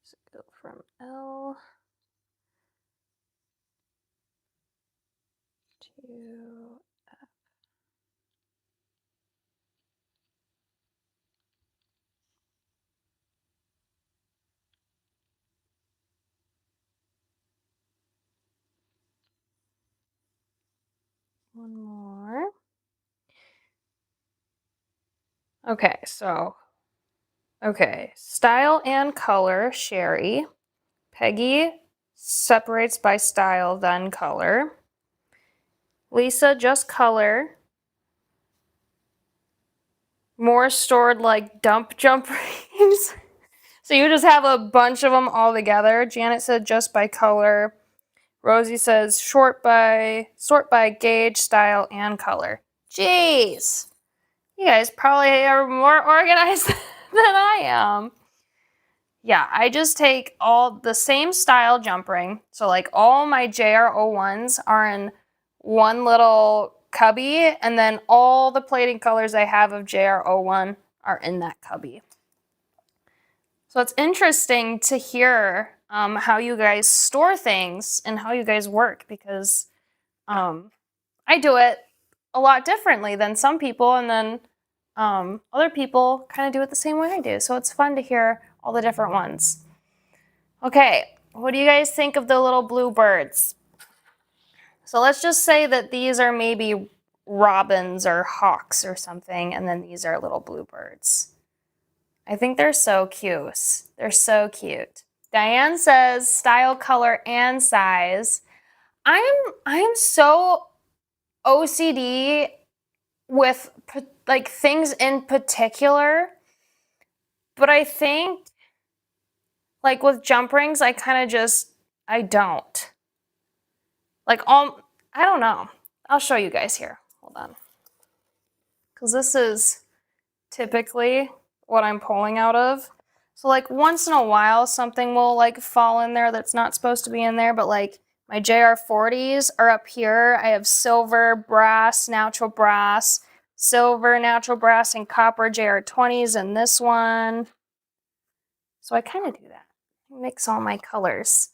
So go from L to F. One more. Okay, style and color, Sherry. Peggy separates by style, then color. Lisa, just color. More stored like dump jump rings. So you just have a bunch of them all together. Janet said just by color. Rosie says sort by gauge, style, and color. Jeez. You guys probably are more organized than I am. Yeah, I just take all the same style jump ring. So like all my JR01s are in one little cubby, and then all the plating colors I have of JR01 are in that cubby. So it's interesting to hear how you guys store things and how you guys work, because I do it a lot differently than some people, and then other people kind of do it the same way I do. So it's fun to hear all the different ones. Okay, what do you guys think of the little blue birds? So let's just say that these are maybe robins or hawks or something, and then these are little blue birds. I think they're so cute. They're so cute. Diane says style, color, and size. I'm so OCD with like things in particular, but I think like with jump rings, I don't. Like I don't know. I'll show you guys here. Hold on. Because this is typically what I'm pulling out of. So like once in a while something will like fall in there that's not supposed to be in there, but like my JR40s are up here. I have silver, brass, natural brass, silver, natural brass, and copper JR20s in this one. So I kind of do that. I mix all my colors.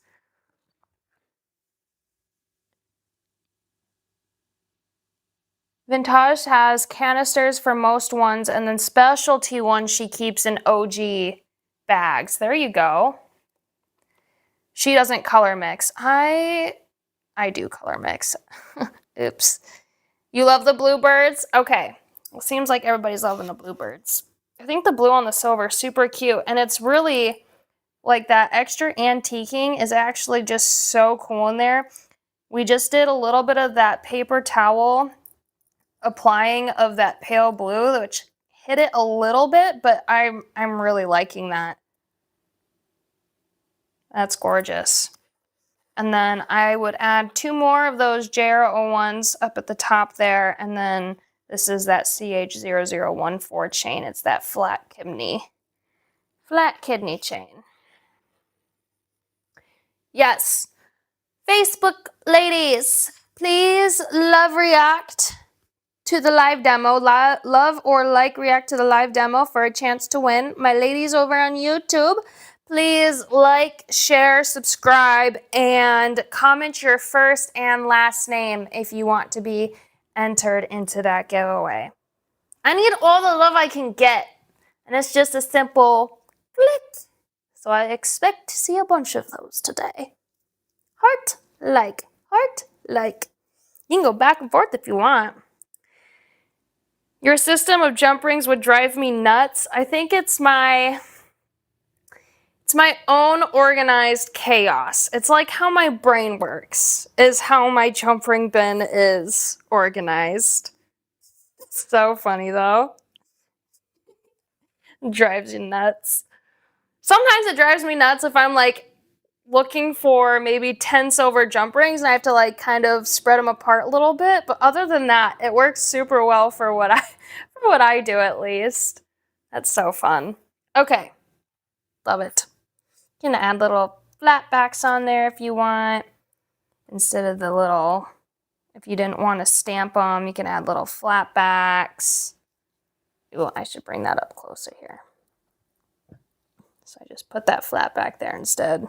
Vintage has canisters for most ones, and then specialty ones she keeps in OG bags. There you go. She doesn't color mix. I do color mix. Oops. You love the bluebirds? Okay. Well, seems like everybody's loving the bluebirds. I think the blue on the silver is super cute, and it's really like that extra antiquing is actually just so cool in there. We just did a little bit of that paper towel applying of that pale blue, which hit it a little bit, but I'm really liking that. That's gorgeous. And then I would add 2 more of those JR01s up at the top there, and then this is that CH0014 chain. It's that flat kidney chain. Yes. Facebook ladies, please love react to the live demo. Love or like react to the live demo for a chance to win. My ladies over on YouTube, please like, share, subscribe, and comment your first and last name if you want to be entered into that giveaway. I need all the love I can get, and it's just a simple click. So I expect to see a bunch of those today. Heart, like, heart, like. You can go back and forth if you want. Your system of jump rings would drive me nuts. I think it's my own organized chaos. It's like how my brain works, is how my jump ring bin is organized. It's so funny though. It drives you nuts. Sometimes it drives me nuts if I'm like looking for maybe 10 silver jump rings and I have to like kind of spread them apart a little bit. But other than that, it works super well for what I do at least. That's so fun. Okay. Love it. You can add little flat backs on there if you want. Instead of the little, if you didn't want to stamp them, you can add little flat backs. Ooh, I should bring that up closer here. So I just put that flat back there instead.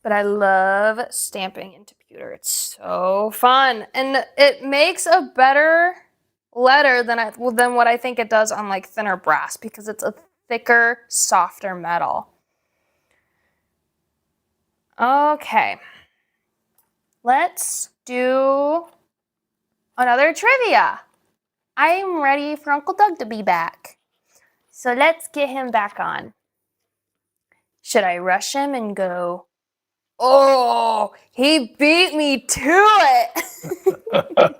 But I love stamping into pewter. It's so fun. And it makes a better letter than what I think it does on like thinner brass because it's a thicker, softer metal. Okay. Let's do another trivia. I'm ready for Uncle Doug to be back. So let's get him back on. Should I rush him and go, oh, he beat me to it.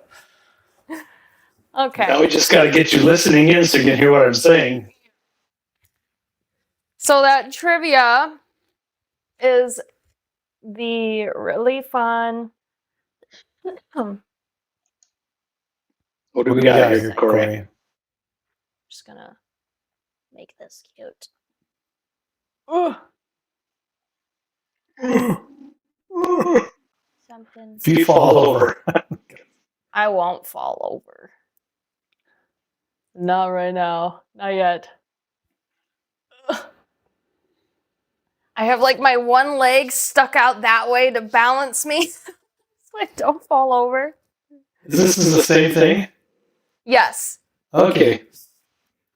Okay. Now we just got to get you listening in so you can hear what I'm saying. So that trivia is the really fun. What do we got here, Corian? Just gonna make this cute. Something. If you fall over. I won't fall over. Not right now. Not yet. I have like my one leg stuck out that way to balance me so I don't fall over. This is the same thing? Yes. Okay.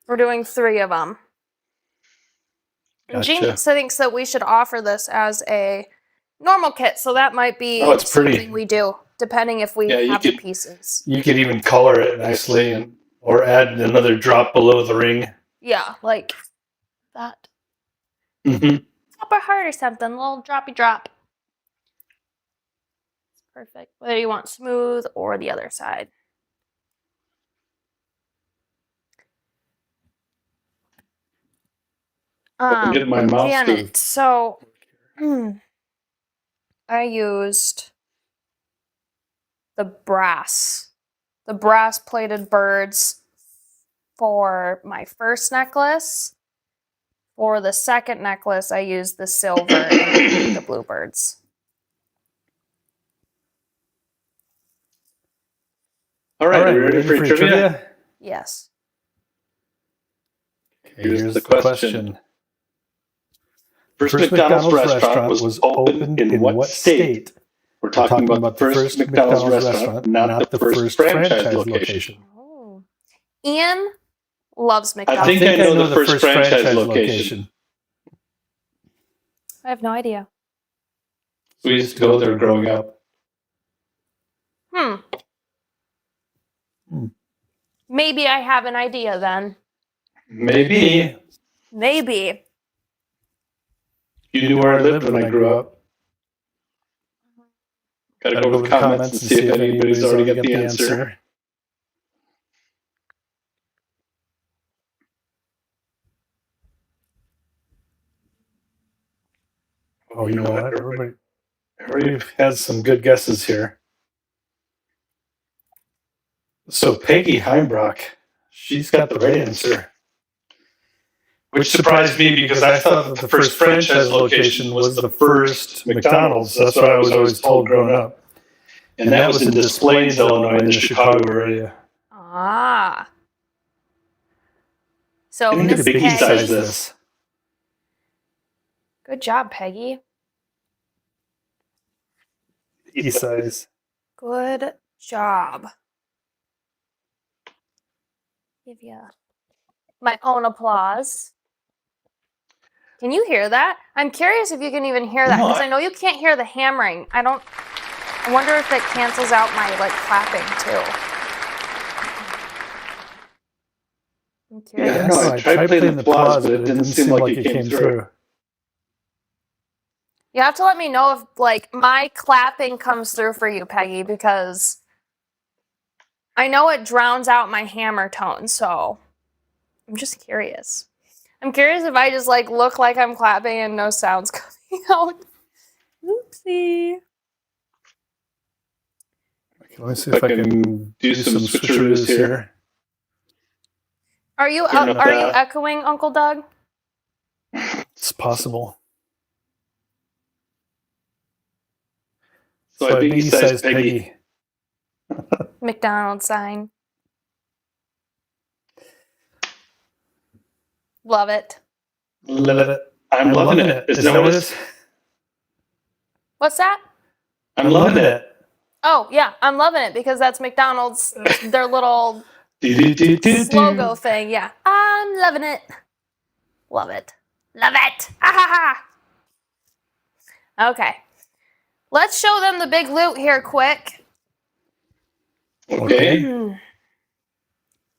We're doing 3 of them. Gotcha. Gene thinks that we should offer this as a normal kit, so that might be something we do, depending if we have the pieces. You could even color it nicely or add another drop below the ring. Yeah, like that. Mm-hmm. Copper heart or something, a little droppy drop. Perfect. Whether you want smooth or the other side. I'm getting my mouse Janet, so I used the brass plated birds for my first necklace. For the second necklace, I used the silver and the bluebirds. All right, are you ready for your trivia? Yes. Here's the question. First McDonald's restaurant was opened in what state? We're talking about the first McDonald's restaurant, not the first franchise location. Oh. Ian loves McDonald's. I think I know the first franchise location. I have no idea. We used to go there growing up. Maybe I have an idea then. Maybe. You knew where I lived when I grew up. Gotta go to the comments and see if anybody's already got the answer. Oh, you know what? Everybody has some good guesses here. So Peggy Heimbrock, she's got the right answer. Which surprised me because I thought that the first franchise location was the first McDonald's. That's what I was always told growing up. And that was in Des Plaines, Illinois, in the Chicago area. Ah. So I Miss think Peggy. size this. Good job, Peggy. E-size. Good job. Give you my own applause. Can you hear that? I'm curious if you can even hear that, because I know you can't hear the hammering. I wonder if it cancels out my clapping too. I'm curious. Yeah, I tried playing the applause, but it didn't seem like it came through. You have to let me know if my clapping comes through for you, Peggy, because I know it drowns out my hammer tone, so I'm just curious. I'm curious if I just look like I'm clapping and no sounds coming out. Oopsie. Let me see if I can do some switcheroos here. Are you echoing, Uncle Doug? It's possible. So I biggie-sized Peggy. McDonald's sign. Love it. Love it. I'm loving it. Is that what it is? What's that? I'm loving it. Oh, yeah. I'm loving it because that's McDonald's, their little logo thing. Yeah. I'm loving it. Love it. Love it. Ah, ha, ha. Okay. Let's show them the big loot here quick. Okay. You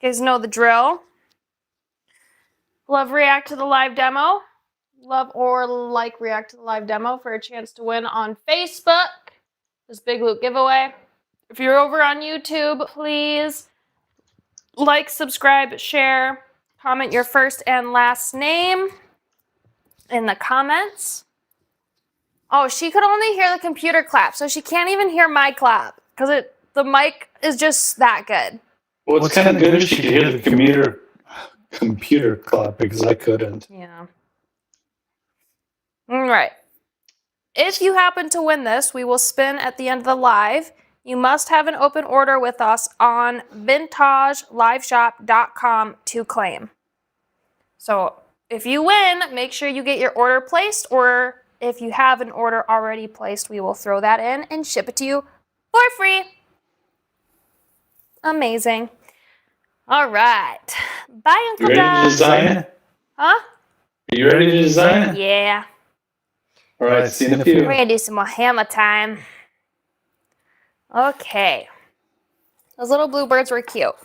guys know the drill. Love react to the live demo. Love or react to the live demo for a chance to win on Facebook. This big loot giveaway. If you're over on YouTube, please subscribe, share, comment your first and last name in the comments. Oh, she could only hear the computer clap, so she can't even hear my clap because the mic is just that good. Well, it's kind of good if she could hear the computer clap because I couldn't. Yeah. All right. If you happen to win this, we will spin at the end of the live. You must have an open order with us on vintageliveshop.com to claim. So if you win, make sure you get your order placed, or if you have an order already placed, we will throw that in and ship it to you for free. Amazing. All right. Bye, Uncle Doug. You ready to design? Huh? Are you ready to design? Yeah. All right, see you in a few. We're going to do some more hammer time. Okay. Those little bluebirds were cute.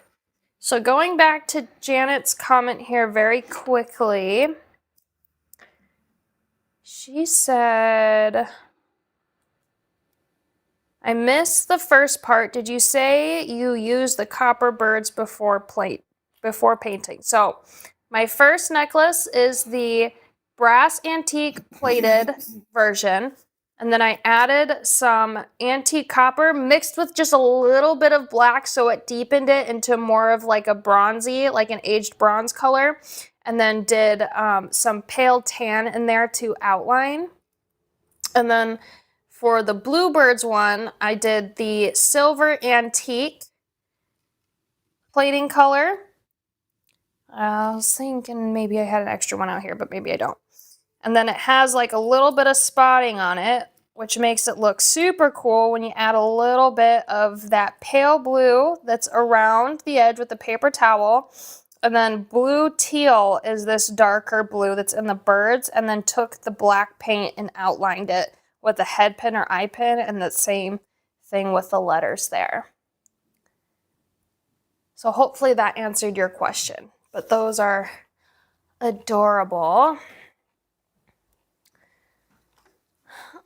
So going back to Janet's comment here very quickly. She said, I missed the first part. Did you say you used the copper birds before painting? So my first necklace is the brass antique plated version. And then I added some antique copper mixed with just a little bit of black so it deepened it into more of like a bronzy, like an aged bronze color. And then did some pale tan in there to outline. And then for the Bluebirds one, I did the silver antique plating color. I was thinking maybe I had an extra one out here, but maybe I don't. And then it has like a little bit of spotting on it, which makes it look super cool when you add a little bit of that pale blue that's around the edge with the paper towel. And then blue teal is this darker blue that's in the birds, and then took the black paint and outlined it with a head pin or eye pin, and the same thing with the letters there. So hopefully that answered your question. But those are adorable.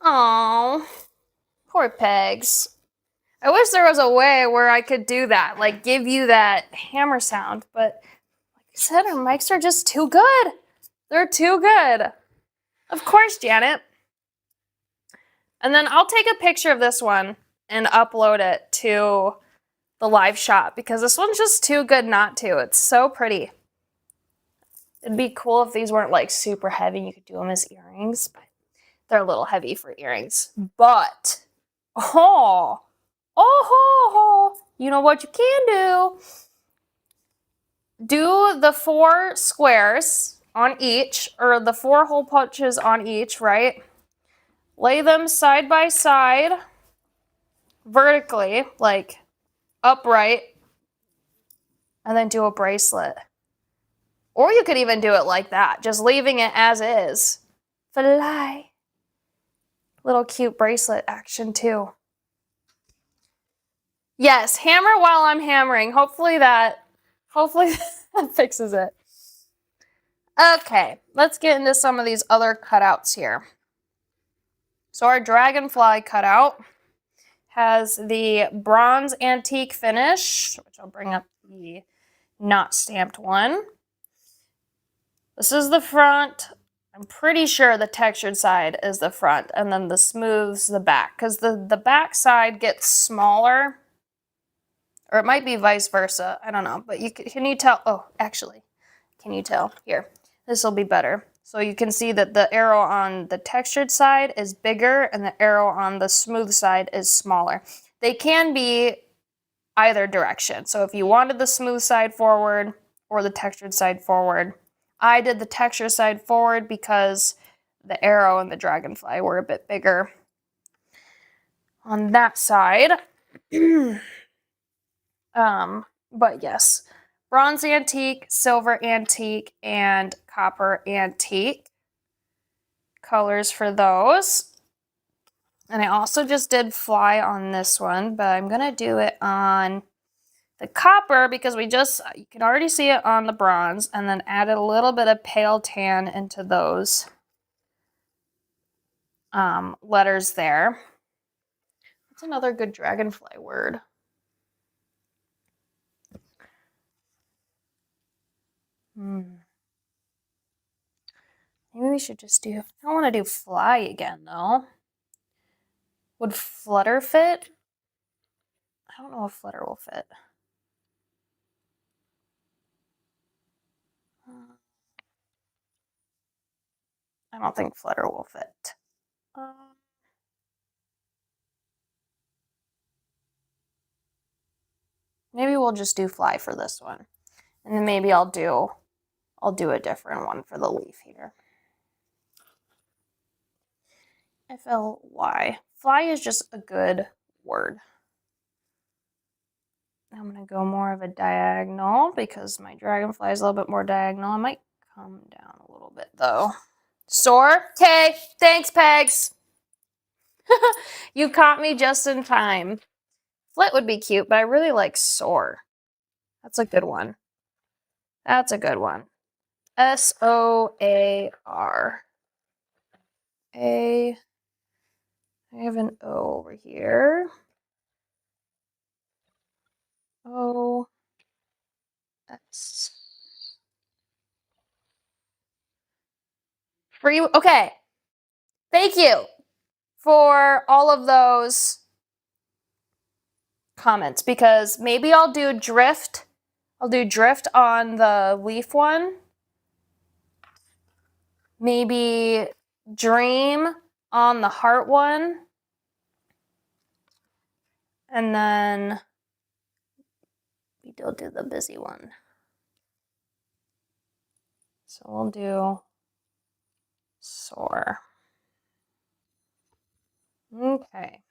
Oh, poor Pegs. I wish there was a way where I could do that, like give you that hammer sound, but like I said, our mics are just too good. They're too good. Of course, Janet. And then I'll take a picture of this one and upload it to the live shop because this one's just too good not to. It's so pretty. It'd be cool if these weren't like super heavy. You could do them as earrings, but they're a little heavy for earrings. But, you know what you can do? Do the 4 squares on each, or the 4 hole punches on each, right? Lay them side by side, vertically, like upright, and then do a bracelet. Or you could even do it like that, just leaving it as is. Fly. Little cute bracelet action too. Yes, hammer while I'm hammering. Hopefully that fixes it. Okay, let's get into some of these other cutouts here. So our dragonfly cutout has the bronze antique finish, which I'll bring up the not stamped one. This is the front. I'm pretty sure the textured side is the front, and then the smooth's the back, because the back side gets smaller, or it might be vice versa. I don't know, but can you tell? Oh, actually, can you tell? Here, this will be better. So you can see that the arrow on the textured side is bigger, and the arrow on the smooth side is smaller. They can be either direction. So if you wanted the smooth side forward or the textured side forward, I did the texture side forward because the arrow and the dragonfly were a bit bigger on that side. But yes, bronze antique, silver antique, and copper antique colors for those. And I also just did fly on this one, but I'm gonna do it on the copper because you can already see it on the bronze, and then added a little bit of pale tan into those letters there. What's another good dragonfly word? Maybe we should just do, I don't want to do fly again though. Would flutter fit? I don't know if flutter will fit. I don't think flutter will fit. Maybe we'll just do fly for this one. And then maybe I'll do a different one for the leaf here. FLY. Fly is just a good word. I'm going to go more of a diagonal because my dragonfly is a little bit more diagonal. I might come down a little bit though. Soar? Okay, thanks, Pegs. You caught me just in time. Flit would be cute, but I really like soar. That's a good one. That's a good one. SOAR. A. I have an O over here. O. S. Free. Okay. Thank you for all of those comments, because maybe I'll do drift. I'll do drift on the leaf one. Maybe dream on the heart one. And then we'll do the busy one. So we'll do soar. Okay.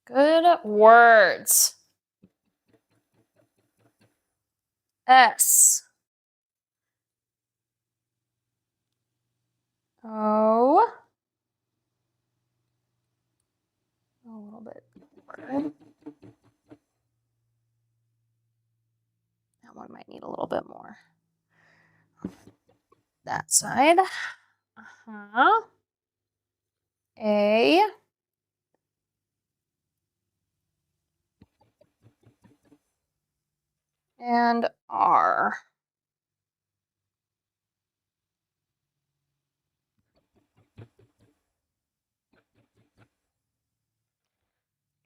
Good words. S. O. A little bit more. That one might need a little bit more. That side. A. And R.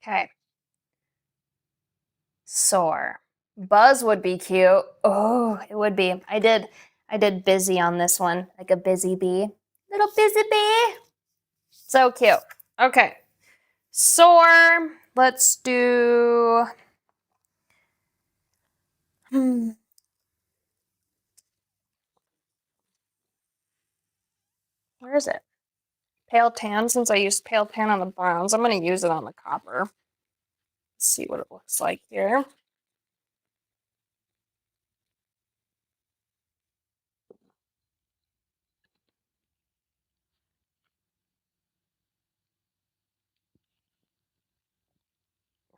Okay. Soar. Buzz would be cute. Oh, it would be. I did busy on this one, like a busy bee. Little busy bee. So cute. Okay. Soar. Let's do. Where is it? Pale tan, since I used pale tan on the browns. I'm going to use it on the copper. Let's see what it looks like here.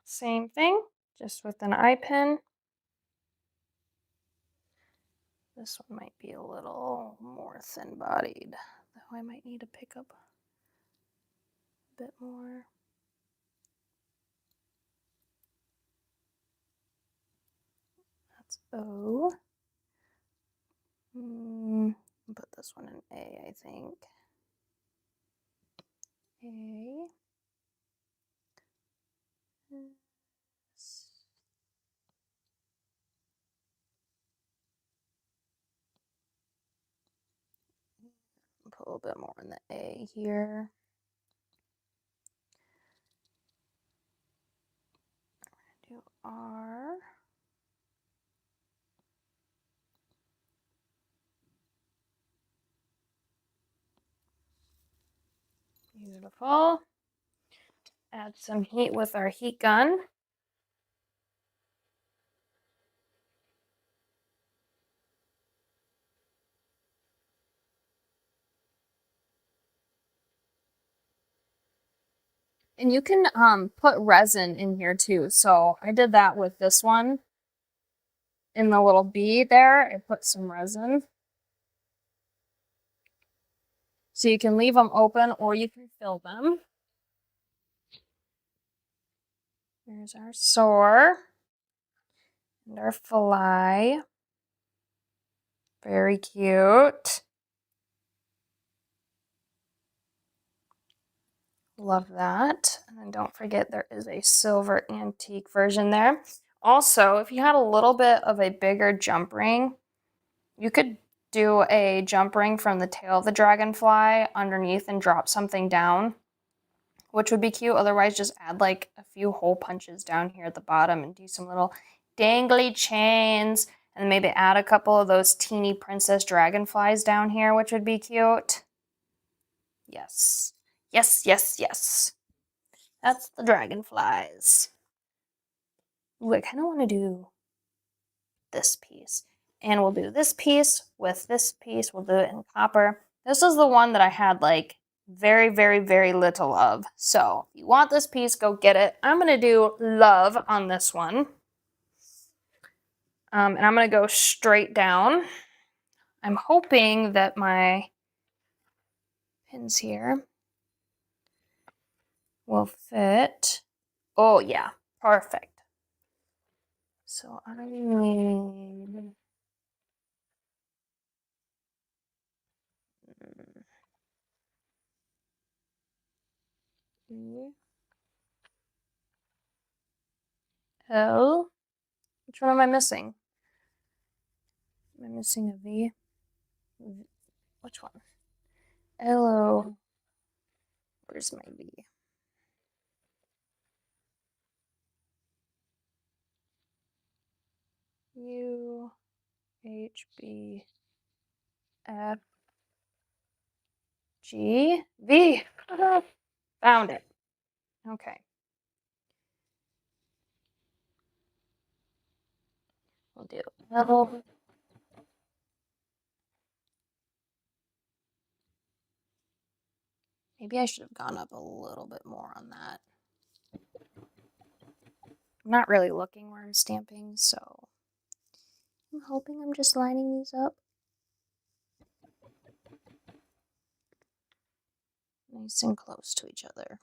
Same thing, just with an eye pen. This one might be a little more thin-bodied. Though I might need to pick up a bit more. That's O. Put this one in A, I think. A. Put a little bit more in the A here. Do R. Beautiful. Add some heat with our heat gun. And you can put resin in here too. So I did that with this one. In the little bee there, I put some resin. So you can leave them open or you can fill them. There's our soar and our fly. Very cute. Love that. And then don't forget there is a silver antique version there. Also, if you had a little bit of a bigger jump ring, you could do a jump ring from the tail of the dragonfly underneath and drop something down, which would be cute. Otherwise, just add like a few hole punches down here at the bottom and do some little dangly chains, and maybe add a couple of those teeny princess dragonflies down here, which would be cute. Yes. Yes, yes, yes. That's the dragonflies. Ooh, I kind of want to do this piece. And we'll do this piece with this piece. We'll do it in copper. This is the one that I had like very, very, very little of. So if you want this piece, go get it. I'm going to do love on this one. And I'm going to go straight down. I'm hoping that my pins here will fit. Oh yeah, perfect. So I need L. Which one am I missing? Am I missing a V? Which one? L-O. Where's my V? U, H, B, F, G, V. Found it. Okay. We'll do L. Maybe I should have gone up a little bit more on that. I'm not really looking where I'm stamping, so I'm hoping I'm just lining these up. Nice and close to each other.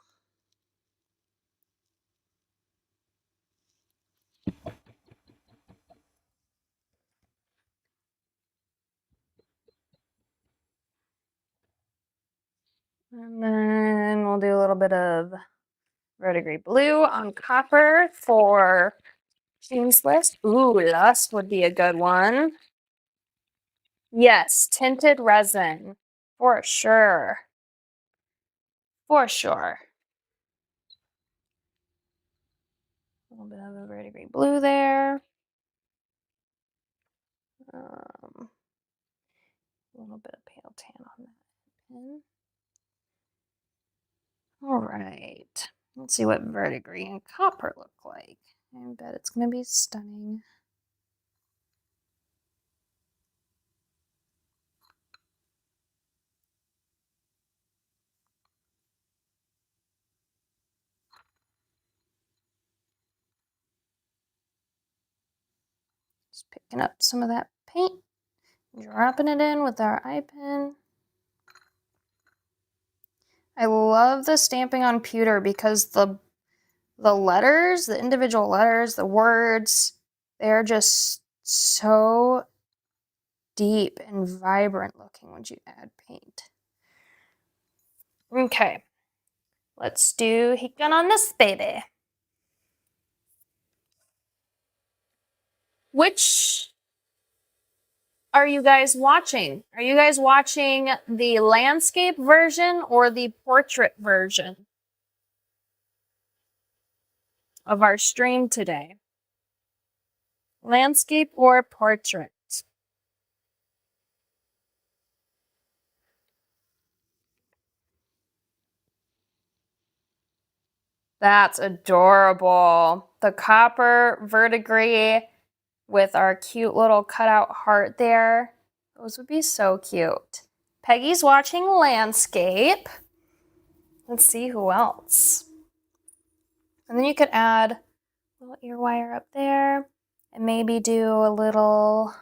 And then we'll do a little bit of verdigris blue on copper for June's list. Ooh, Lust would be a good one. Yes, tinted resin. For sure. For sure. A little bit of a verdigris blue there. A little bit of pale tan on that pin. All right. Let's see what verdigris and copper look like. I bet it's going to be stunning. Just picking up some of that paint, dropping it in with our eye pen. I love the stamping on pewter because the letters, the individual letters, the words, they're just so deep and vibrant looking once you add paint. Okay, let's do heat gun on this baby. Which are you guys watching? Are you guys watching the landscape version or the portrait version of our stream today? Landscape or portrait? That's adorable. The copper verdigris with our cute little cutout heart there. Those would be so cute. Peggy's watching landscape. Let's see who else. And then you could add a little ear wire up there and maybe do a little,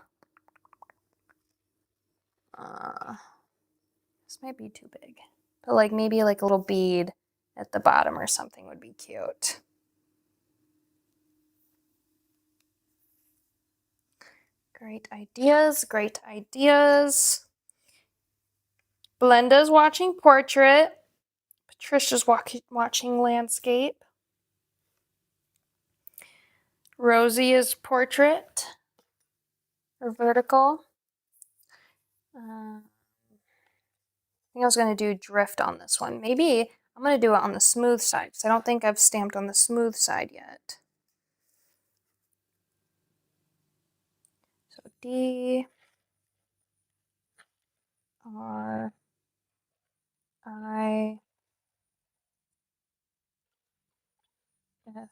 this might be too big, but like maybe like a little bead at the bottom or something would be cute. Great ideas, great ideas. Blenda's watching portrait. Patricia's watching landscape. Rosie is portrait or vertical. I think I was going to do drift on this one. Maybe I'm going to do it on the smooth side because I don't think I've stamped on the smooth side yet. So D, R, I, F,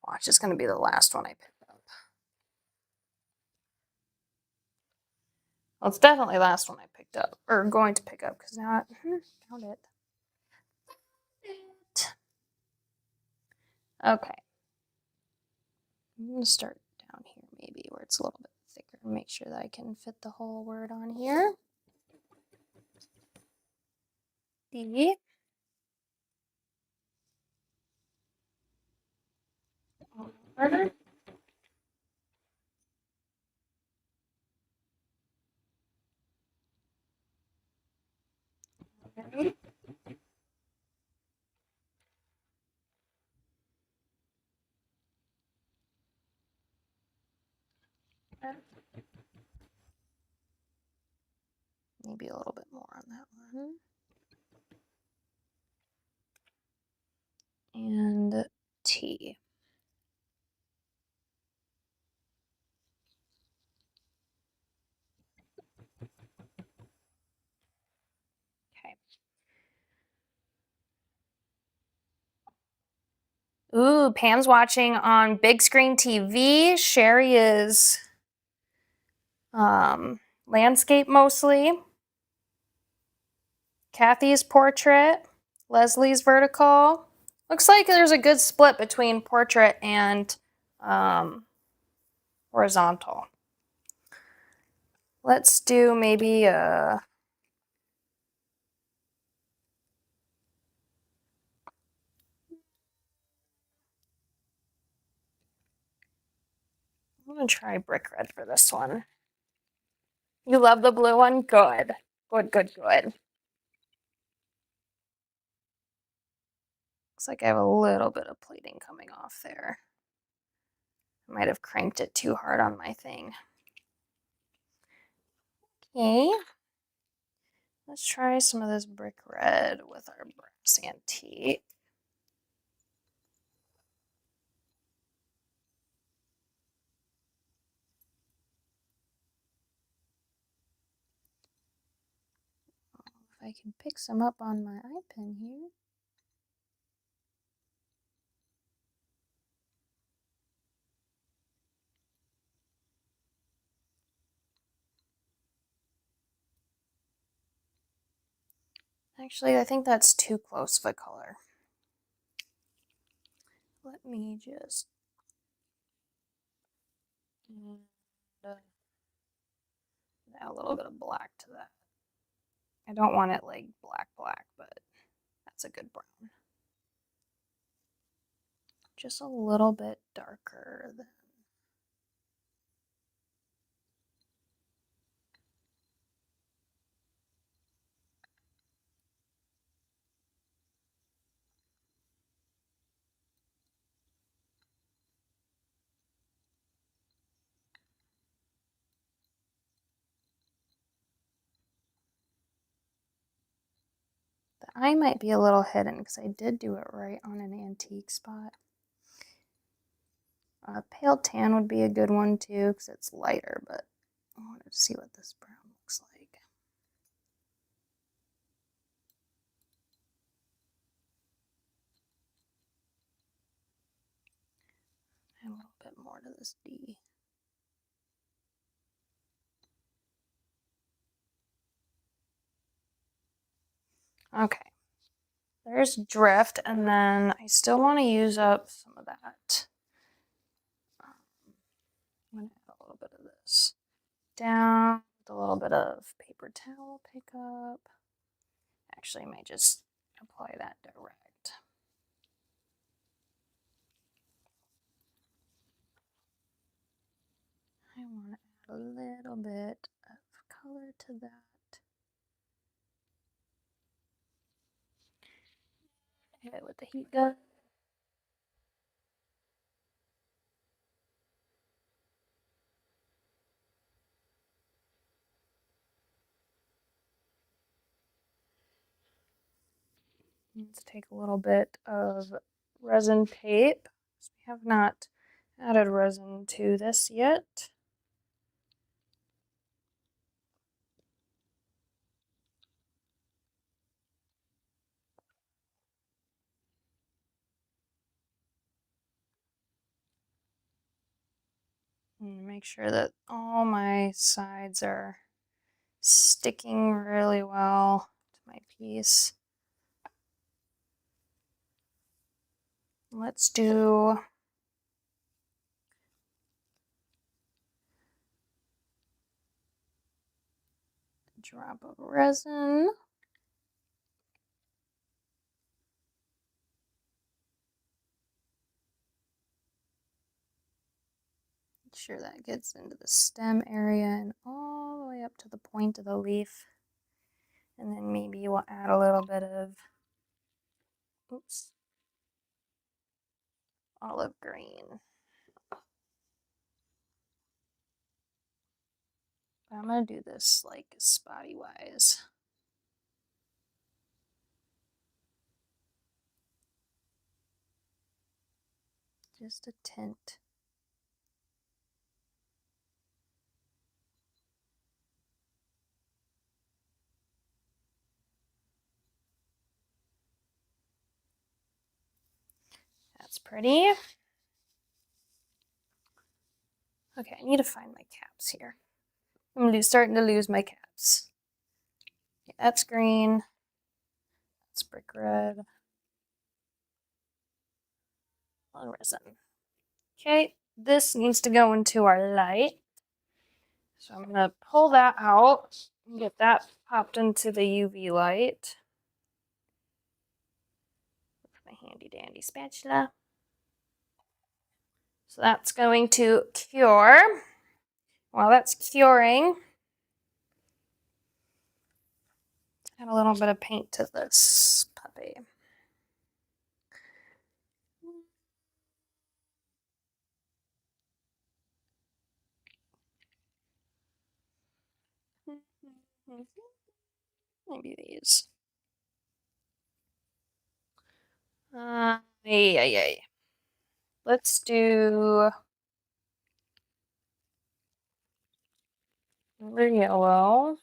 watch, it's going to be the last one I pick up. Well, it's definitely the last one I picked up, or going to pick up, because now I found it. Okay. I'm going to start down here maybe where it's a little bit thicker and make sure that I can fit the whole word on here. D. Harder. Okay. Maybe a little bit more on that one. And T. Okay. Ooh, Pam's watching on big screen TV. Sherry is landscape mostly. Kathy's portrait. Leslie's vertical. Looks like there's a good split between portrait and horizontal. Let's do maybe a I'm gonna try brick red for this one. You love the blue one? Good. Good, good, good. Looks like I have a little bit of plating coming off there. I might have cranked it too hard on my thing. Okay. Let's try some of this brick red with our brass antique. If I can pick some up on my eye pen here. Actually, I think that's too close of a color. Let me just add a little bit of black to that. I don't want it like black, but that's a good brown. Just a little bit darker than the eye might be a little hidden because I did do it right on an antique spot. Pale tan would be a good one too because it's lighter, but I wanted to see what this brown looks like. And a little bit more to this D. Okay, there's drift, and then I still want to use up some of that. I'm going to add a little bit of this down with a little bit of paper towel pickup. Actually, I might just apply that direct. I want to add a little bit of color to that. Hit it with the heat gun. Let's take a little bit of resin tape. We have not added resin to this yet. And make sure that all my sides are sticking really well to my piece. Let's do drop of resin. Make sure that gets into the stem area and all the way up to the point of the leaf. And then maybe we'll add a little bit of, oops, olive green. I'm going to do this like spotty wise. Just a tint. That's pretty. Okay, I need to find my caps here. I'm starting to lose my caps. Okay, that's green. That's brick red. Resin. Okay, this needs to go into our light. So I'm going to pull that out and get that popped into the UV light with my handy dandy spatula. So that's going to cure. While that's curing, add a little bit of paint to this puppy. Maybe these. Let's do yellow.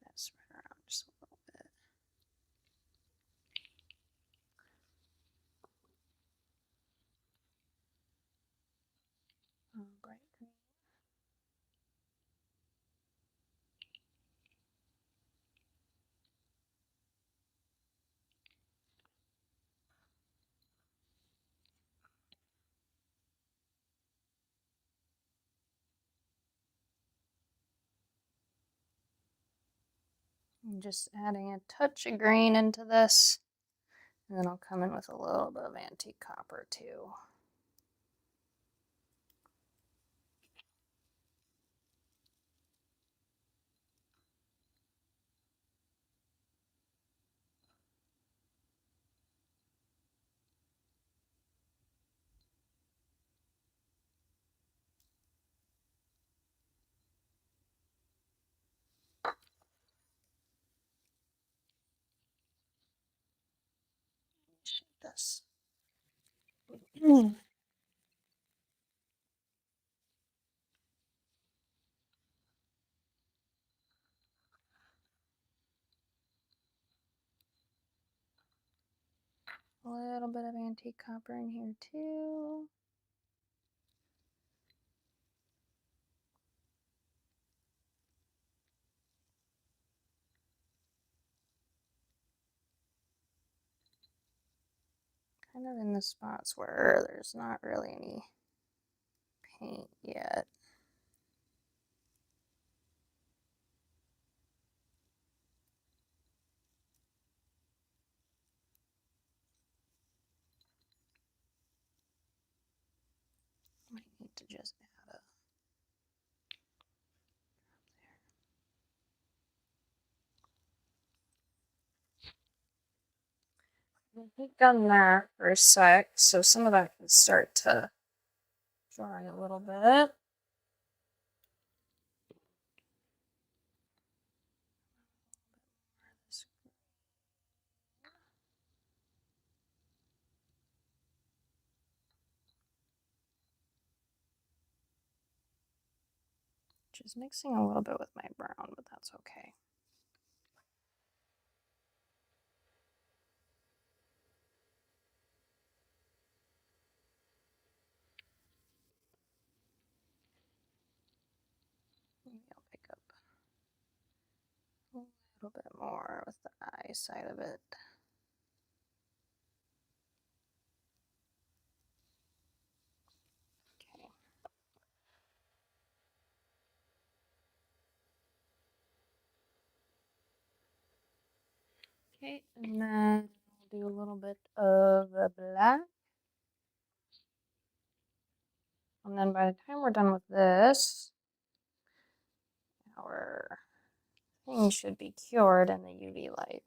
That's spread around just a little bit. Bright green. I'm just adding a touch of green into this, and then I'll come in with a little bit of antique copper too. Shape this. A little bit of antique copper in here too. Kind of in the spots where there's not really any paint yet. Might need to just add a heat gun there for a sec, so some of that can start to dry a little bit. Just mixing a little bit with my brown, but that's okay. Maybe I'll pick up right side of it. Okay. Okay, and then I'll do a little bit of the black. And then by the time we're done with this, our thing should be cured in the UV light.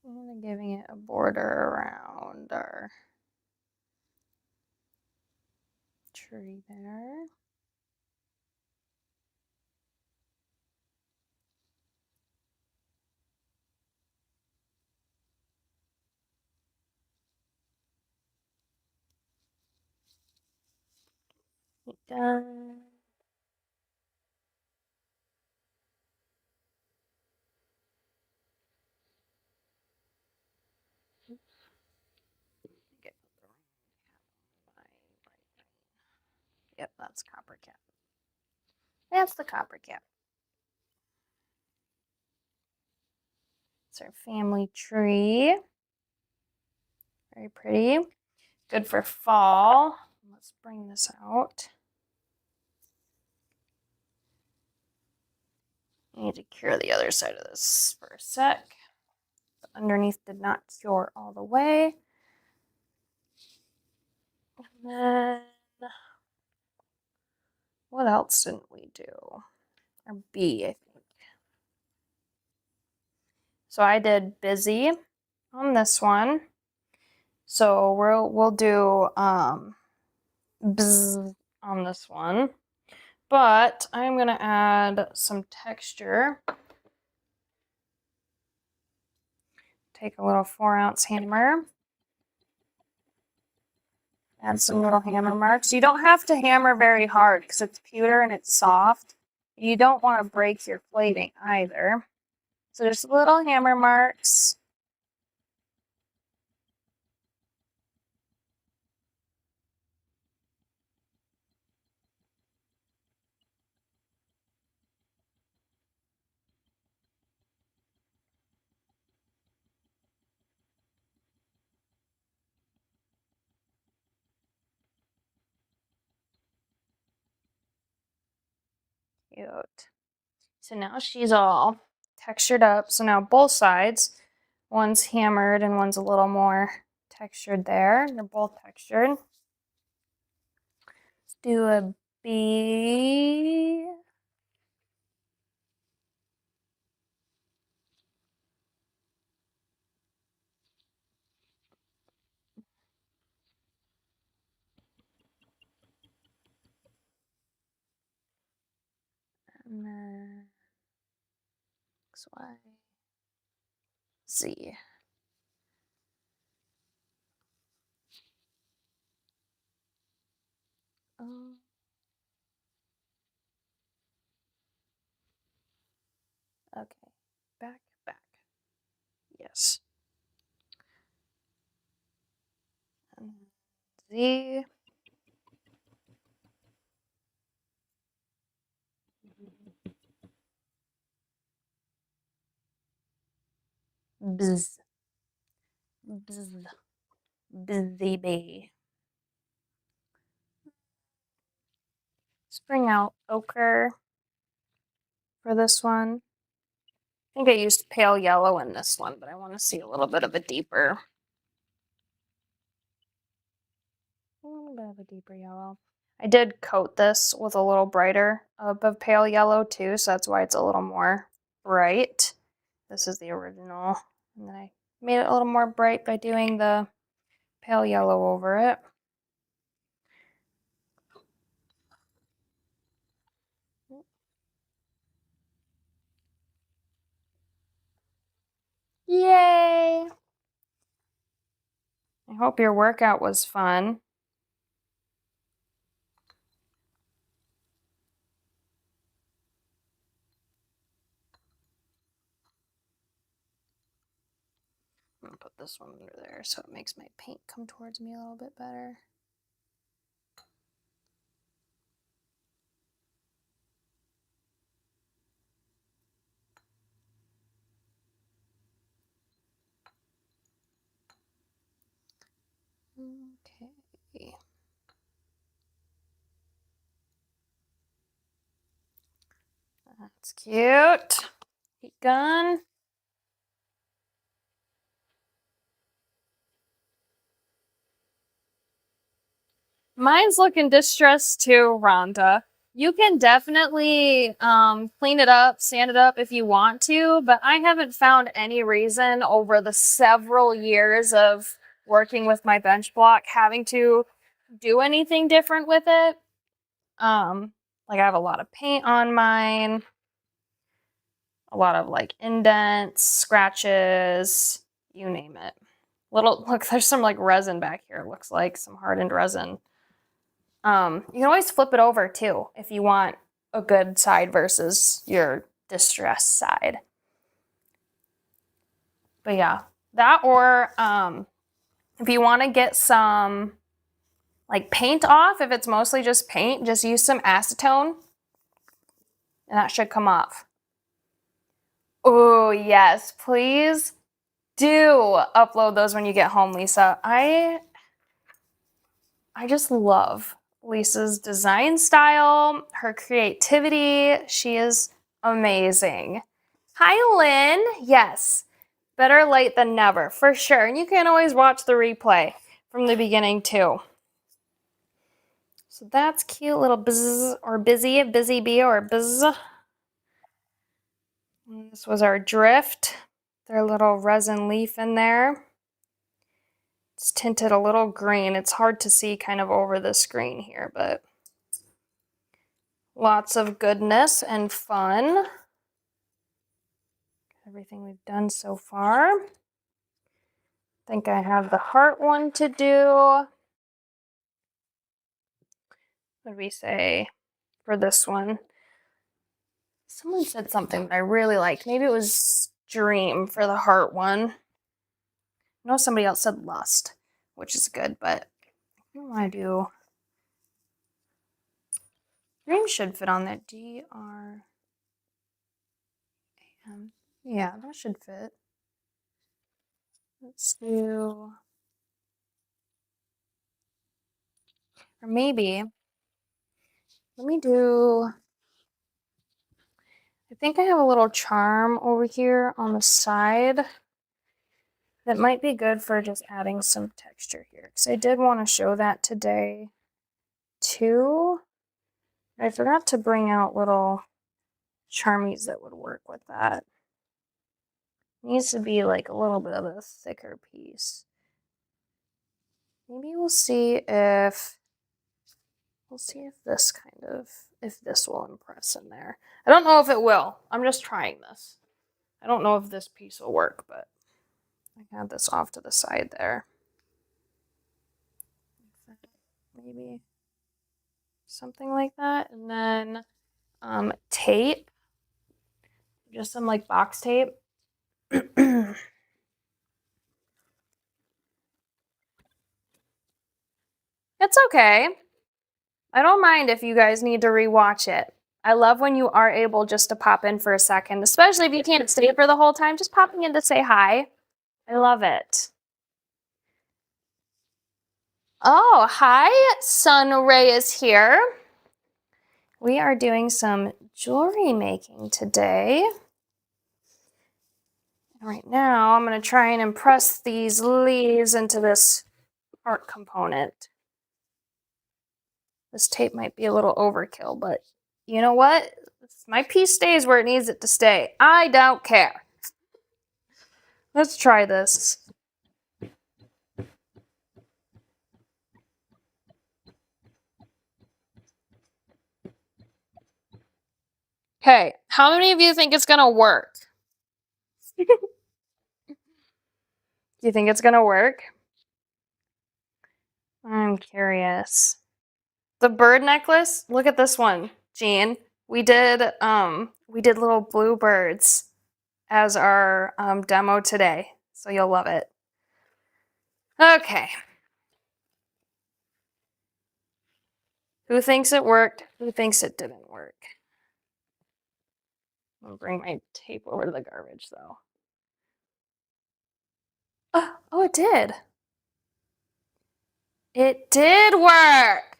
I'm giving it a border around our tree there. Done. Yep, that's copper cap. That's the copper cap. It's our family tree. Very pretty. Good for fall. Let's bring this out. I need to cure the other side of this for a sec. The underneath did not cure all the way. And then, what else didn't we do? Our B, I think. So I did busy on this one. So we'll do bzz on this one. But I'm gonna add some texture. Take a little 4-ounce hammer. Add some little hammer marks. You don't have to hammer very hard because it's pewter and it's soft. You don't want to break your plating either. So just little hammer marks. Cute. So now she's all textured up. So now both sides, one's hammered and one's a little more textured there. They're both textured. Let's do a B. And then X, Y, Z. Okay, back. Yes. And Z. Bzz. Bzz. Busy bee. Let's bring out ochre for this one. I think I used pale yellow in this one, but I want to see a little bit of a deeper yellow. I did coat this with a little brighter of pale yellow too, so that's why it's a little more bright. This is the original, and then I made it a little more bright by doing the pale yellow over it. Yay! I hope your workout was fun. I'm gonna put this one under there so it makes my paint come towards me a little bit better. Okay. That's cute. Heat gun. Mine's looking distressed too, Rhonda. You can definitely clean it up, sand it up if you want to, but I haven't found any reason over the several years of working with my bench block having to do anything different with it. Like I have a lot of paint on mine, a lot of like indents, scratches, you name it. Look, there's some like resin back here. It looks like some hardened resin. You can always flip it over too if you want a good side versus your distressed side. But yeah, that or if you want to get some like paint off, if it's mostly just paint, just use some acetone and that should come off. Oh, yes, please do upload those when you get home, Lisa. I just love Lisa's design style, her creativity. She is amazing. Hi, Lynn. Yes, better late than never, for sure. And you can always watch the replay from the beginning, too. So that's cute little buzz or busy bee or buzz. And this was our drift. Their little resin leaf in there. It's tinted a little green. It's hard to see kind of over the screen here, but lots of goodness and fun. Everything we've done so far. I think I have the heart one to do. What did we say for this one? Someone said something that I really liked. Maybe it was dream for the heart one. I know somebody else said lust, which is good, but I want to do dream should fit on that. D-R-A-M. Yeah, that should fit. Let's do, or maybe, let me do, I think I have a little charm over here on the side that might be good for just adding some texture here, because I did want to show that today too. I forgot to bring out little charmies that would work with that. It needs to be like a little bit of a thicker piece. Maybe we'll see if this kind of, if this will impress in there. I don't know if it will. I'm just trying this. I don't know if this piece will work, but I can add this off to the side there. Maybe something like that. And then tape. Just some like box tape. It's okay. I don't mind if you guys need to rewatch it. I love when you are able just to pop in for a second, especially if you can't stay for the whole time, just popping in to say hi. I love it. Oh, hi, Sun Ray is here. We are doing some jewelry making today. Right now, I'm going to try and impress these leaves into this heart component. This tape might be a little overkill, but you know what? My piece stays where it needs it to stay. I don't care. Let's try this. Okay, how many of you think it's going to work? Do you think it's going to work? I'm curious. The bird necklace, look at this one, Jean. We did little bluebirds as our demo today, so you'll love it. Okay. Who thinks it worked? Who thinks it didn't work? I'll bring my tape over to the garbage, though. Oh, it did. It did work.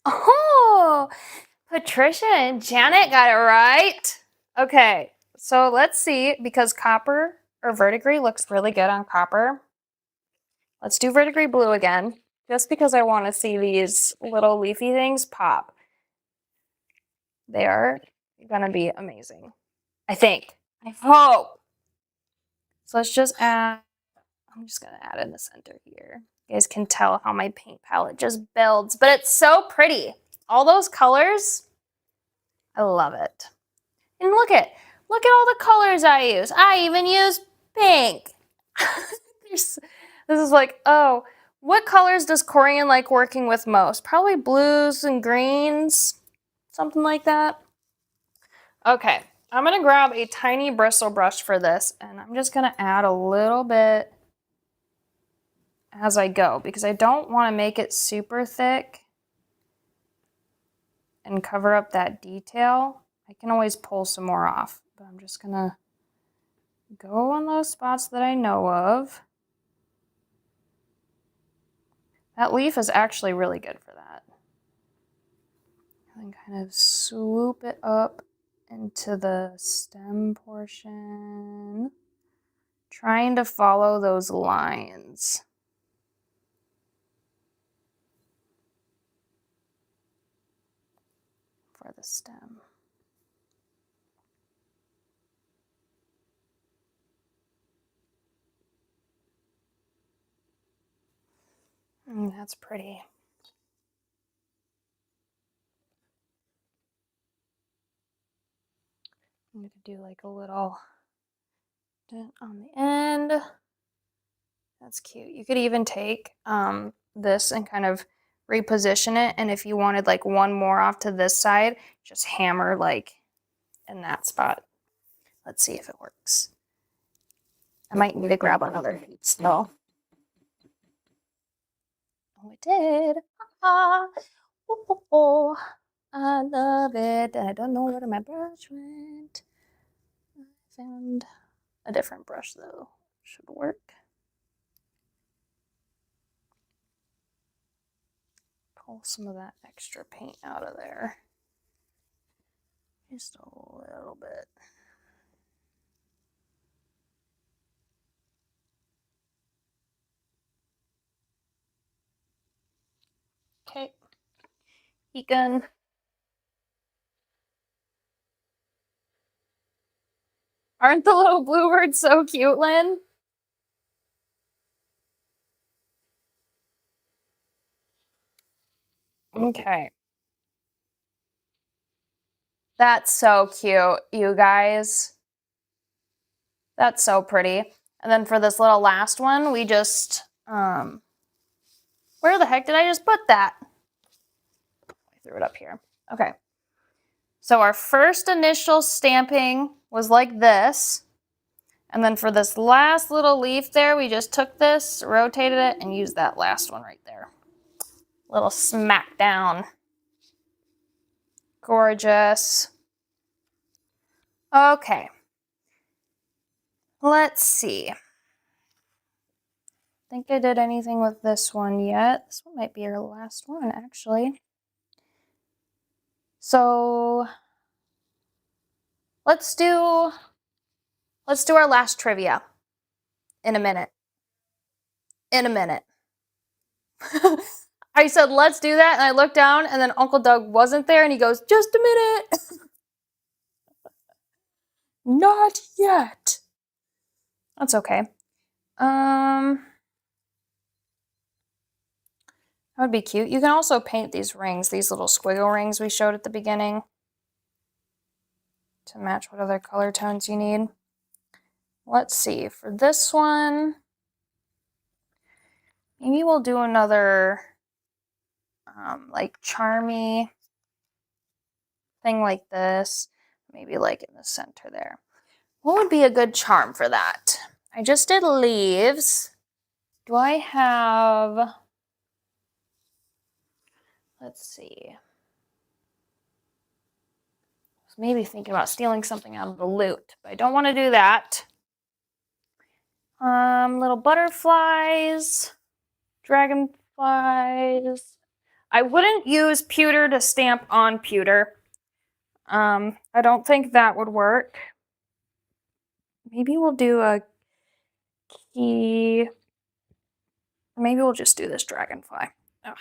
Oh, Patricia and Janet got it right. Okay, so let's see, because copper or verdigris looks really good on copper. Let's do verdigris blue again, just because I want to see these little leafy things pop. They are gonna be amazing. I think. I hope. So let's just add, I'm just gonna add in the center here. You guys can tell how my paint palette just builds, but it's so pretty. All those colors, I love it. And look at all the colors I use. I even use pink. This is like, oh, what colors does Corian like working with most? Probably blues and greens, something like that. Okay, I'm gonna grab a tiny bristle brush for this, and I'm just gonna add a little bit as I go, because I don't want to make it super thick and cover up that detail. I can always pull some more off, but I'm just gonna go on those spots that I know of. That leaf is actually really good for that. And then kind of swoop it up into the stem portion, trying to follow those lines. For the stem. That's pretty. I'm going to do like a little dent on the end. That's cute. You could even take this and kind of reposition it, and if you wanted like one more off to this side, just hammer like in that spot. Let's see if it works. I might need to grab another heat still. Oh, it did. Ah, oh, oh. I love it. I don't know where my brush went. I found a different brush though. Should work. Pull some of that extra paint out of there. Just a little bit. Okay. Heat gun. Aren't the little bluebirds so cute, Lynn? Okay. That's so cute, you guys. That's so pretty. And then for this little last one, we just, where the heck did I just put that? I threw it up here. Okay. So our first initial stamping was like this. And then for this last little leaf there, we just took this, rotated it, and used that last one right there. Little smack down. Gorgeous. Okay. Let's see. I think I did anything with this one yet. This one might be our last one, actually. So let's do our last trivia in a minute. In a minute. I said, let's do that, and I looked down, and then Uncle Doug wasn't there, and he goes, just a minute. Not yet. That's okay. That would be cute. You can also paint these rings, these little squiggle rings we showed at the beginning, to match what other color tones you need. Let's see, for this one, maybe we'll do another like charmy thing like this, maybe like in the center there. What would be a good charm for that? I just did leaves. Do I have, let's see. I was maybe thinking about stealing something out of the loot, but I don't want to do that. Little butterflies, dragonflies. I wouldn't use pewter to stamp on pewter. I don't think that would work. Maybe we'll do a key. Maybe we'll just do this dragonfly. Ugh.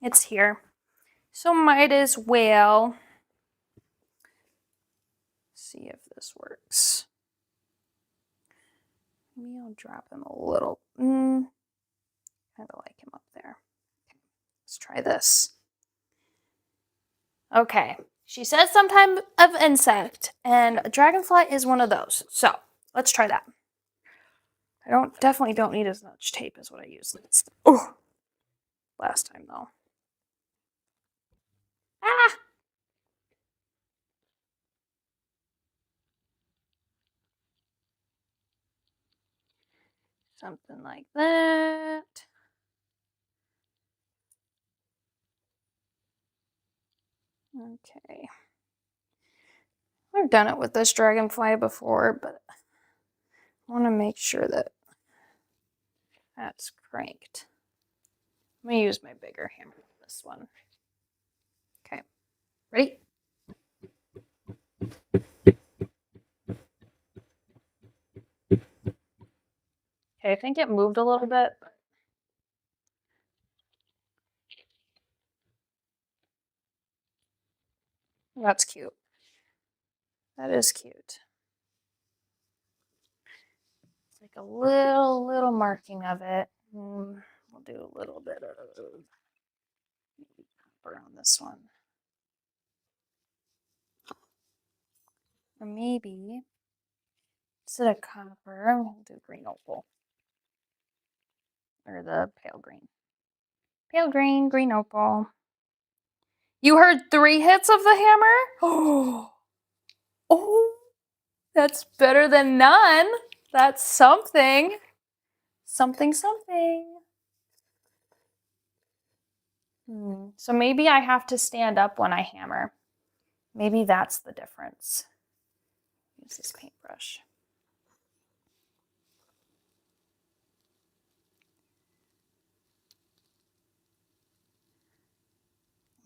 It's here. So might as well see if this works. Maybe I'll drop him a little. Kind of like him up there. Okay, let's try this. Okay, she says some type of insect, and a dragonfly is one of those. So let's try that. I definitely don't need as much tape as what I used last time though. Ah! Something like that. Okay. I've done it with this dragonfly before, but I want to make sure that that's cranked. I'm going to use my bigger hammer for this one. Okay. Ready? Okay, I think it moved a little bit. That's cute. That is cute. It's like a little marking of it. We'll do a little bit of copper on this one. Or maybe instead of copper, we'll do green opal. Or the pale green. Pale green, green opal. You heard 3 hits of the hammer? Oh, that's better than none. That's something. Something. So maybe I have to stand up when I hammer. Maybe that's the difference. Use this paintbrush.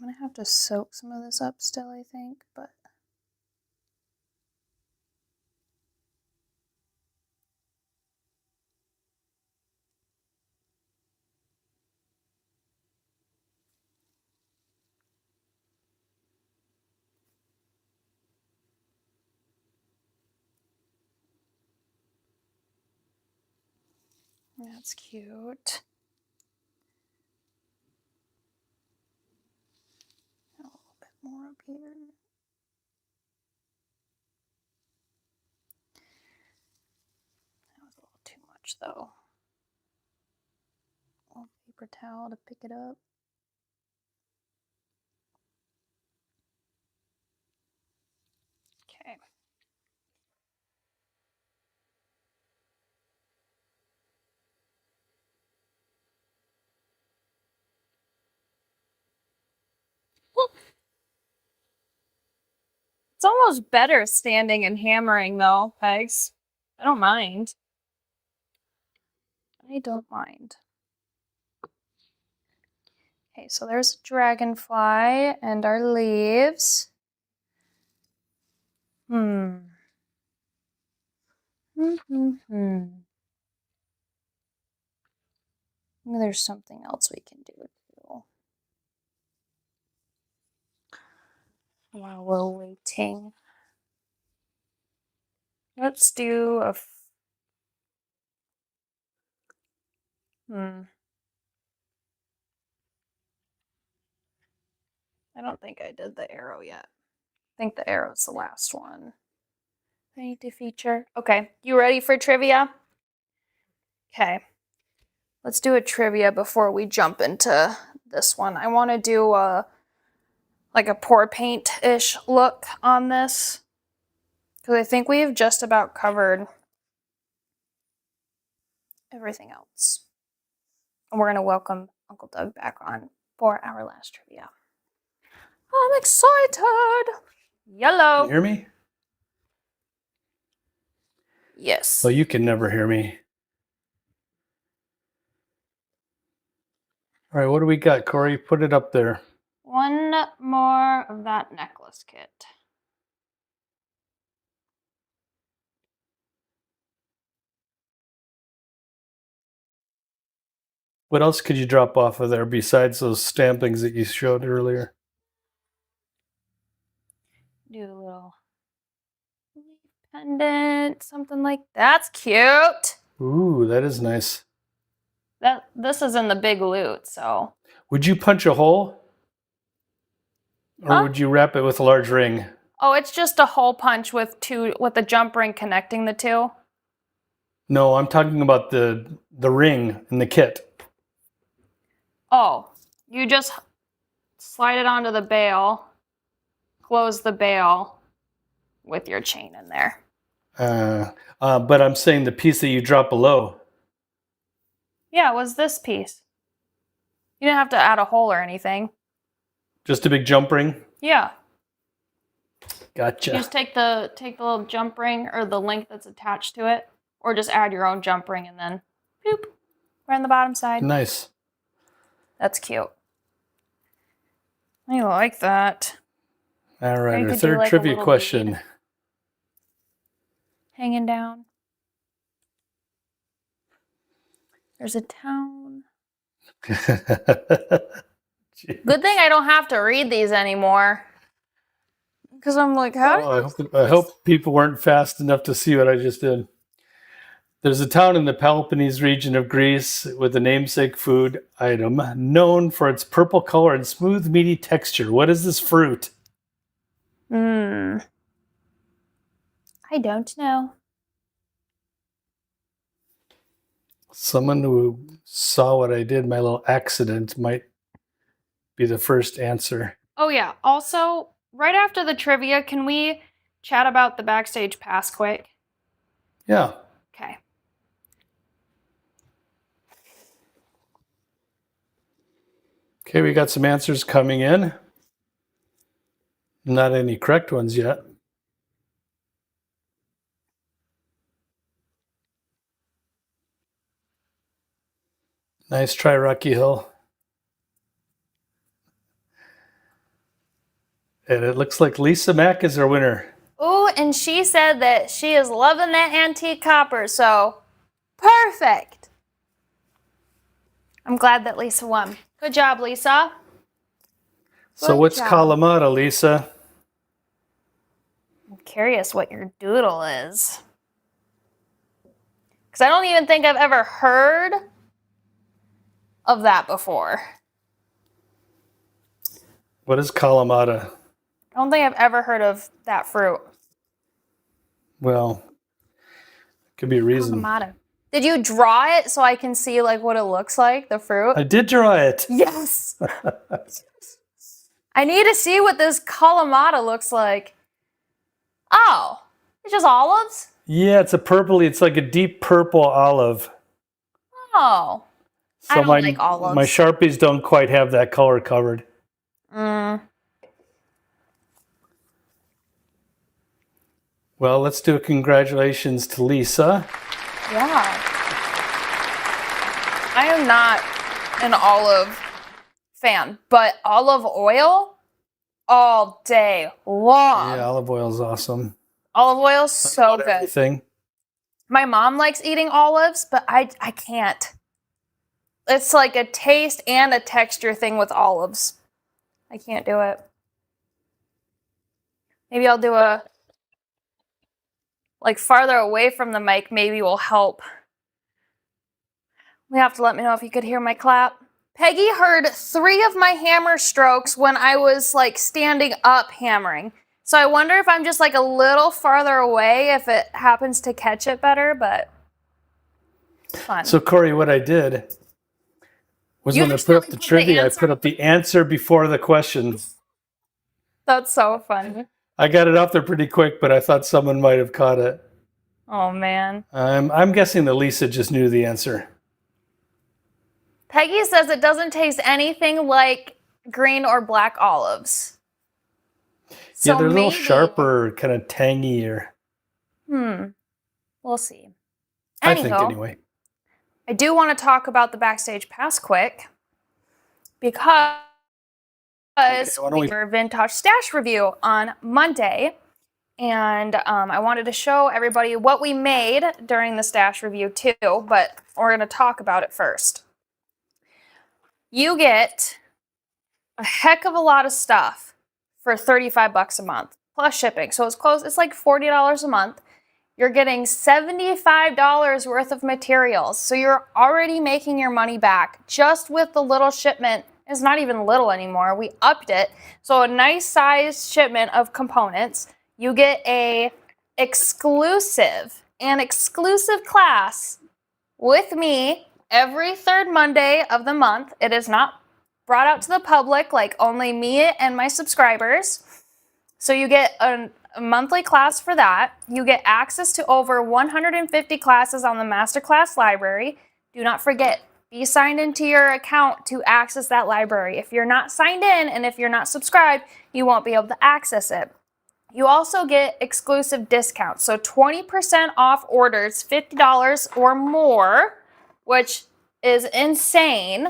I'm gonna have to soak some of this up still, I think, but that's cute. A little bit more up here. That was a little too much though. A little paper towel to pick it up. Okay. It's almost better standing and hammering though, Pegs. I don't mind. I don't mind. Okay, so there's a dragonfly and our leaves. Maybe there's something else we can do too. While we're waiting. Let's do a I don't think I did the arrow yet. I think the arrow's the last one. I need to feature. Okay, you ready for trivia? Okay. Let's do a trivia before we jump into this one. I want to do a pour paint-ish look on this because I think we have just about covered everything else. And we're going to welcome Uncle Doug back on for our last trivia. I'm excited. Yellow. Can you hear me? Yes. Well, you can never hear me. All right, what do we got, Corey? Put it up there. One more of that necklace kit. What else could you drop off of there besides those stampings that you showed earlier? Do a little pendant, something like that's cute. Ooh, that is nice. This is in the big loot, so. Would you punch a hole? Or would you wrap it with a large ring? Oh, it's just a hole punch with a jump ring connecting the two. No, I'm talking about the ring in the kit. Oh, you just slide it onto the bail, close the bail with your chain in there. But I'm saying the piece that you drop below. Yeah, it was this piece. You didn't have to add a hole or anything. Just a big jump ring? Yeah. Gotcha. You just take the little jump ring or the link that's attached to it, or just add your own jump ring and then boop, right on the bottom side. Nice. That's cute. I like that. All right, our could do, third like, a trivia little question. bead. Hanging down. There's a town. Good thing I don't have to read these anymore. Because I'm like, how? Oh, I hope people weren't fast enough to see what I just did. There's a town in the Peloponnese region of Greece with a namesake food item known for its purple color and smooth, meaty texture. What is this fruit? I don't know. Someone who saw what I did, my little accident, might be the first answer. Oh, yeah. Also, right after the trivia, can we chat about the backstage pass quick? Yeah. Okay. Okay, we got some answers coming in. Not any correct ones yet. Nice try, Rocky Hill. And it looks like Lisa Mack is our winner. Ooh, and she said that she is loving that antique copper, so perfect. I'm glad that Lisa won. Good job, Lisa. So Good what's job. Kalamata, Lisa? I'm curious what your doodle is. Because I don't even think I've ever heard of that before. What is Kalamata? I don't think I've ever heard of that fruit. Well, could be a reason. Kalamata. Did you draw it so I can see like what it looks like, the fruit? I did draw it. Yes. I need to see what this Kalamata looks like. Oh, it's just olives? Yeah, it's like a deep purple olive. Oh. So I don't like olives. My Sharpies don't quite have that color covered. Well, let's do a congratulations to Lisa. Yeah. I am not an olive fan, but olive oil all day long. Yeah, olive oil is awesome. Olive oil is so good. Everything. My mom likes eating olives, but I can't. It's like a taste and a texture thing with olives. I can't do it. Maybe I'll do a, like, farther away from the mic maybe will help. You have to let me know if you could hear my clap. Peggy heard 3 of my hammer strokes when I was, like, standing up hammering. So I wonder if I'm just, like, a little farther away if it happens to catch it better, but fun. So, Corey, what I did was when I put up the trivia, I put up the answer before the question. That's so funny. I got it up there pretty quick, but I thought someone might have caught it. Oh, man. I'm guessing that Lisa just knew the answer. Peggy says it doesn't taste anything like green or black olives. So Yeah, they're a little maybe, sharper, kind of tangier. We'll see. I think Anywho, anyway. I do want to talk about the Backstage Pass quick because why don't we? our vintage stash review on Monday, and I wanted to show everybody what we made during the stash review too, but we're going to talk about it first. You get a heck of a lot of stuff for $35 a month plus shipping. So it's like $40 a month. You're getting $75 worth of materials. So you're already making your money back just with the little shipment. It's not even little anymore. We upped it. So a nice size shipment of components. You get an exclusive class with me every third Monday of the month. It is not brought out to the public, like only me and my subscribers. So you get a monthly class for that. You get access to over 150 classes on the Masterclass library. Do not forget, be signed into your account to access that library. If you're not signed in and if you're not subscribed, you won't be able to access it. You also get exclusive discounts. So 20% off orders, $50 or more, which is insane.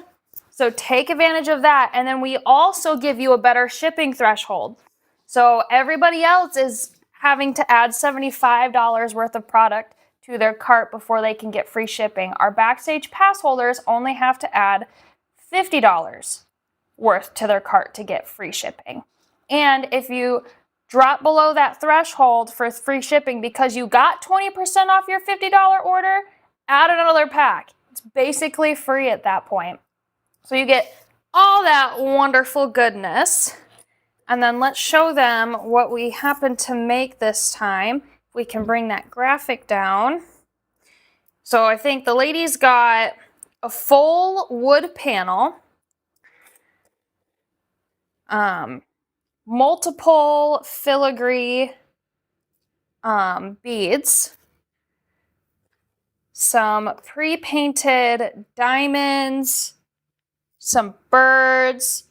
So take advantage of that. And then we also give you a better shipping threshold. So everybody else is having to add $75 worth of product to their cart before they can get free shipping. Our Backstage Pass holders only have to add $50 worth to their cart to get free shipping. And if you drop below that threshold for free shipping because you got 20% off your $50 order, add another pack. It's basically free at that point. So you get all that wonderful goodness. And then let's show them what we happen to make this time. If we can bring that graphic down. So I think the ladies got a full wood panel, multiple filigree beads, some pre-painted diamonds, some birds,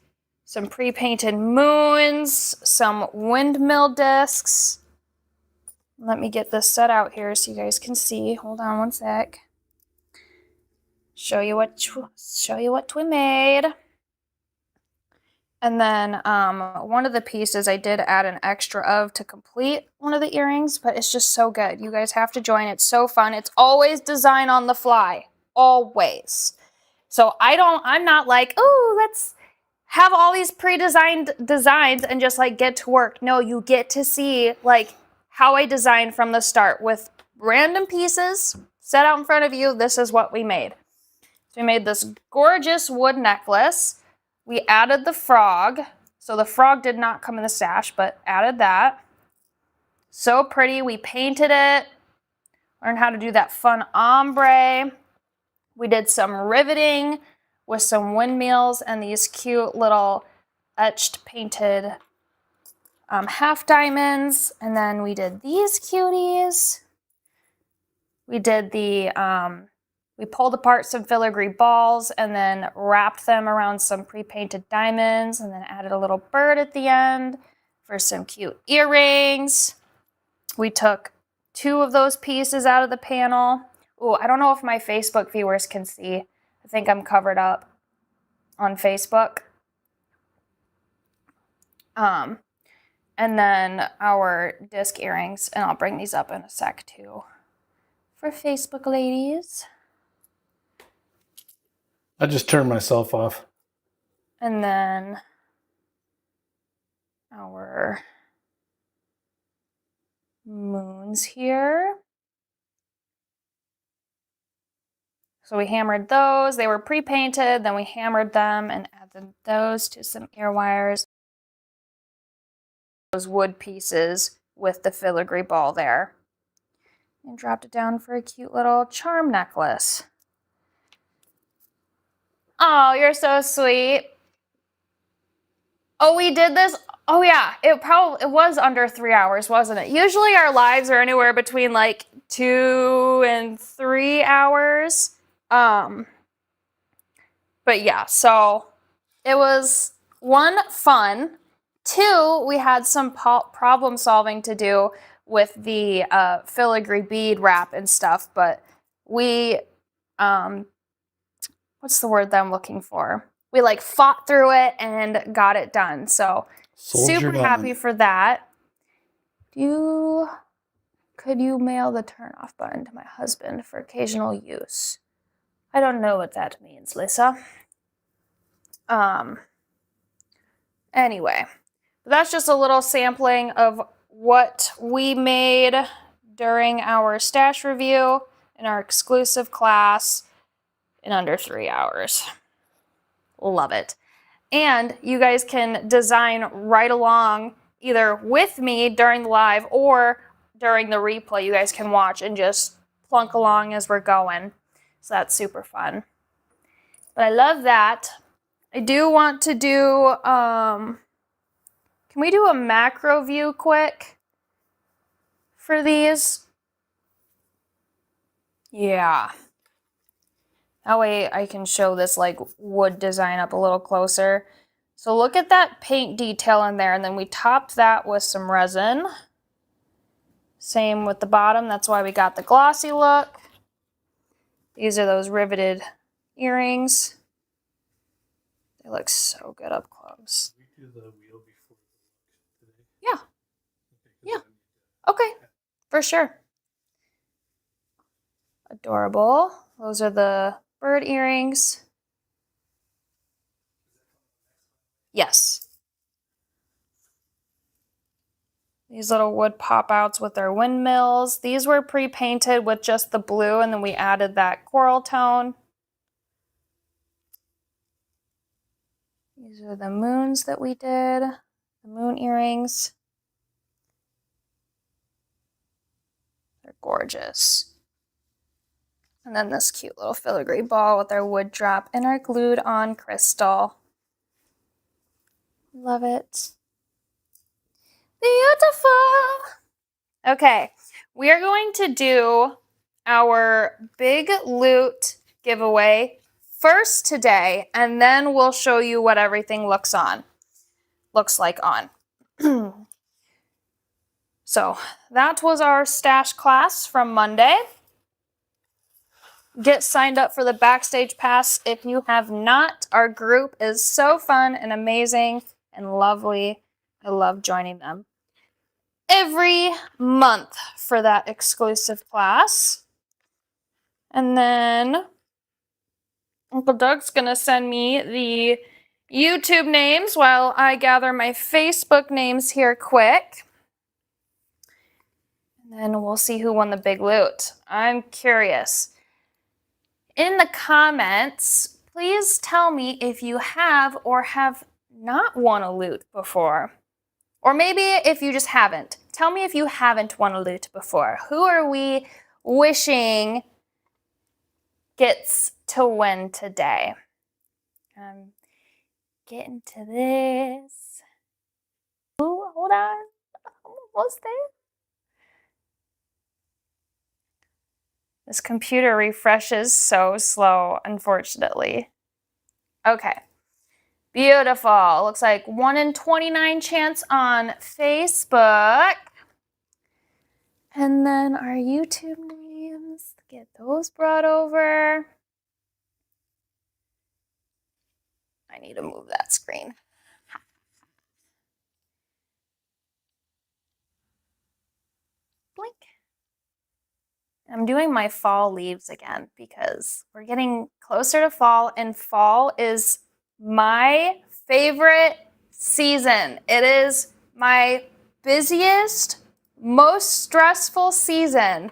some pre-painted moons, some windmill discs. Let me get this set out here so you guys can see. Hold on one sec. Show you what we made. And then one of the pieces I did add an extra of to complete one of the earrings, but it's just so good. You guys have to join. It's so fun. It's always design on the fly. Always. So I'm not like, oh, let's have all these pre-designed designs and just like get to work. No, you get to see like how I designed from the start with random pieces set out in front of you. This is what we made. So we made this gorgeous wood necklace. We added the frog. So the frog did not come in the stash, but added that. So pretty. We painted it. Learned how to do that fun ombre. We did some riveting with some windmills and these cute little etched painted half diamonds. And then we did these cuties. We did we pulled apart some filigree balls and then wrapped them around some pre-painted diamonds and then added a little bird at the end for some cute earrings. We took 2 of those pieces out of the panel. Oh, I don't know if my Facebook viewers can see. I think I'm covered up on Facebook. And then our disc earrings, and I'll bring these up in a sec too for Facebook ladies. I just turned myself off. And then our moons here. So we hammered those. They were pre-painted, then we hammered them and added those to some ear wires. Those wood pieces with the filigree ball there. And dropped it down for a cute little charm necklace. Oh, you're so sweet. Oh, we did this. Oh yeah, it was under 3 hours, wasn't it? Usually our lives are anywhere between like 2 and 3 hours. But yeah, so it was 1, fun. 2, we had some problem solving to do with the filigree bead wrap and stuff, but we, what's the word that I'm looking for? We like fought through it and got it done. So super happy for that. Could you mail the turn off button to my husband for occasional use? I don't know what that means, Lisa. Anyway, that's just a little sampling of what we made during our stash review in our exclusive class in under 3 hours. Love it. And you guys can design right along either with me during the live or during the replay. You guys can watch and just plunk along as we're going. So that's super fun. But I love that. I do want to do, can we do a macro view quick for these? Yeah. That way I can show this like wood design up a little closer. So look at that paint detail in there, and then we topped that with some resin. Same with the bottom, that's why we got the glossy look. These are those riveted earrings. They look so good up close. We do the wheel before today. Yeah. Yeah. Okay, for sure. Adorable. Those are the bird earrings. Yes. These little wood pop-outs with their windmills. These were pre-painted with just the blue, and then we added that coral tone. These are the moons that we did, the moon earrings. They're gorgeous. And then this cute little filigree ball with our wood drop and our glued on crystal. Love it. Beautiful. Okay, we are going to do our big loot giveaway first today, and then we'll show you what everything looks like on. So that was our stash class from Monday. Get signed up for the Backstage Pass if you have not. Our group is so fun and amazing and lovely. I love joining them every month for that exclusive class. And then Uncle Doug's gonna send me the YouTube names while I gather my Facebook names here quick. And then we'll see who won the big loot. I'm curious. In the comments, please tell me if you have or have not won a loot before. Or maybe if you just haven't. Tell me if you haven't won a loot before. Who are we wishing gets to win today? I'm getting to this. Ooh, hold on. I'm almost there. This computer refreshes so slow, unfortunately. Okay. Beautiful. Looks like 1 in 29 chance on Facebook. And then our YouTube names. Get those brought over. I need to move that screen. Blink. I'm doing my fall leaves again because we're getting closer to fall, and fall is my favorite season. It is my busiest, most stressful season,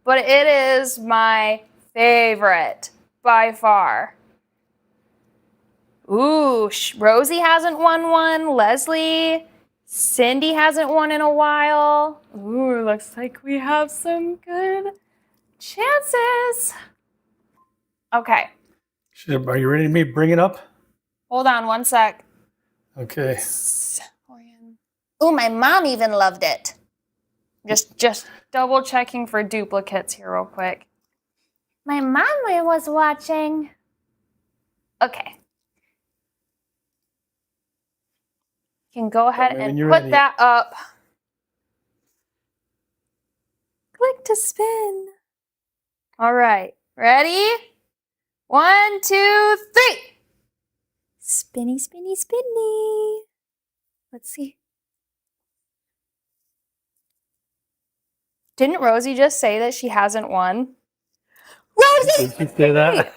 but it is my favorite by far. Ooh, Rosie hasn't won one. Leslie, Cindy hasn't won in a while. Ooh, looks like we have some good chances. Okay. Are you ready to me bring it up? Hold on one sec. Okay. Corian. Ooh, my mom even loved it. Just double checking for duplicates here real quick. My mom was watching. Okay. You can go ahead and put ready. that up. Click to spin. All right. Ready? 1, 2, 3. Spinny, spinny, spinny. Let's see. Didn't Rosie just say that she hasn't won? Rosie! Did she say that?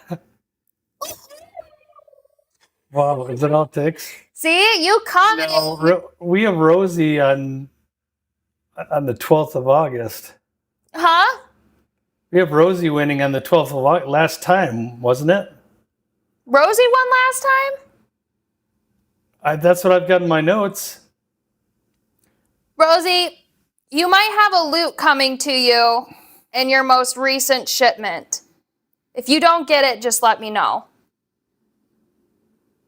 Wow, is it all ticks? See, you commented. No, we have Rosie on the 12th of August. Huh? We have Rosie winning on the 12th of August last time, wasn't it? Rosie won last time? That's what I've got in my notes. Rosie, you might have a loot coming to you in your most recent shipment. If you don't get it, just let me know.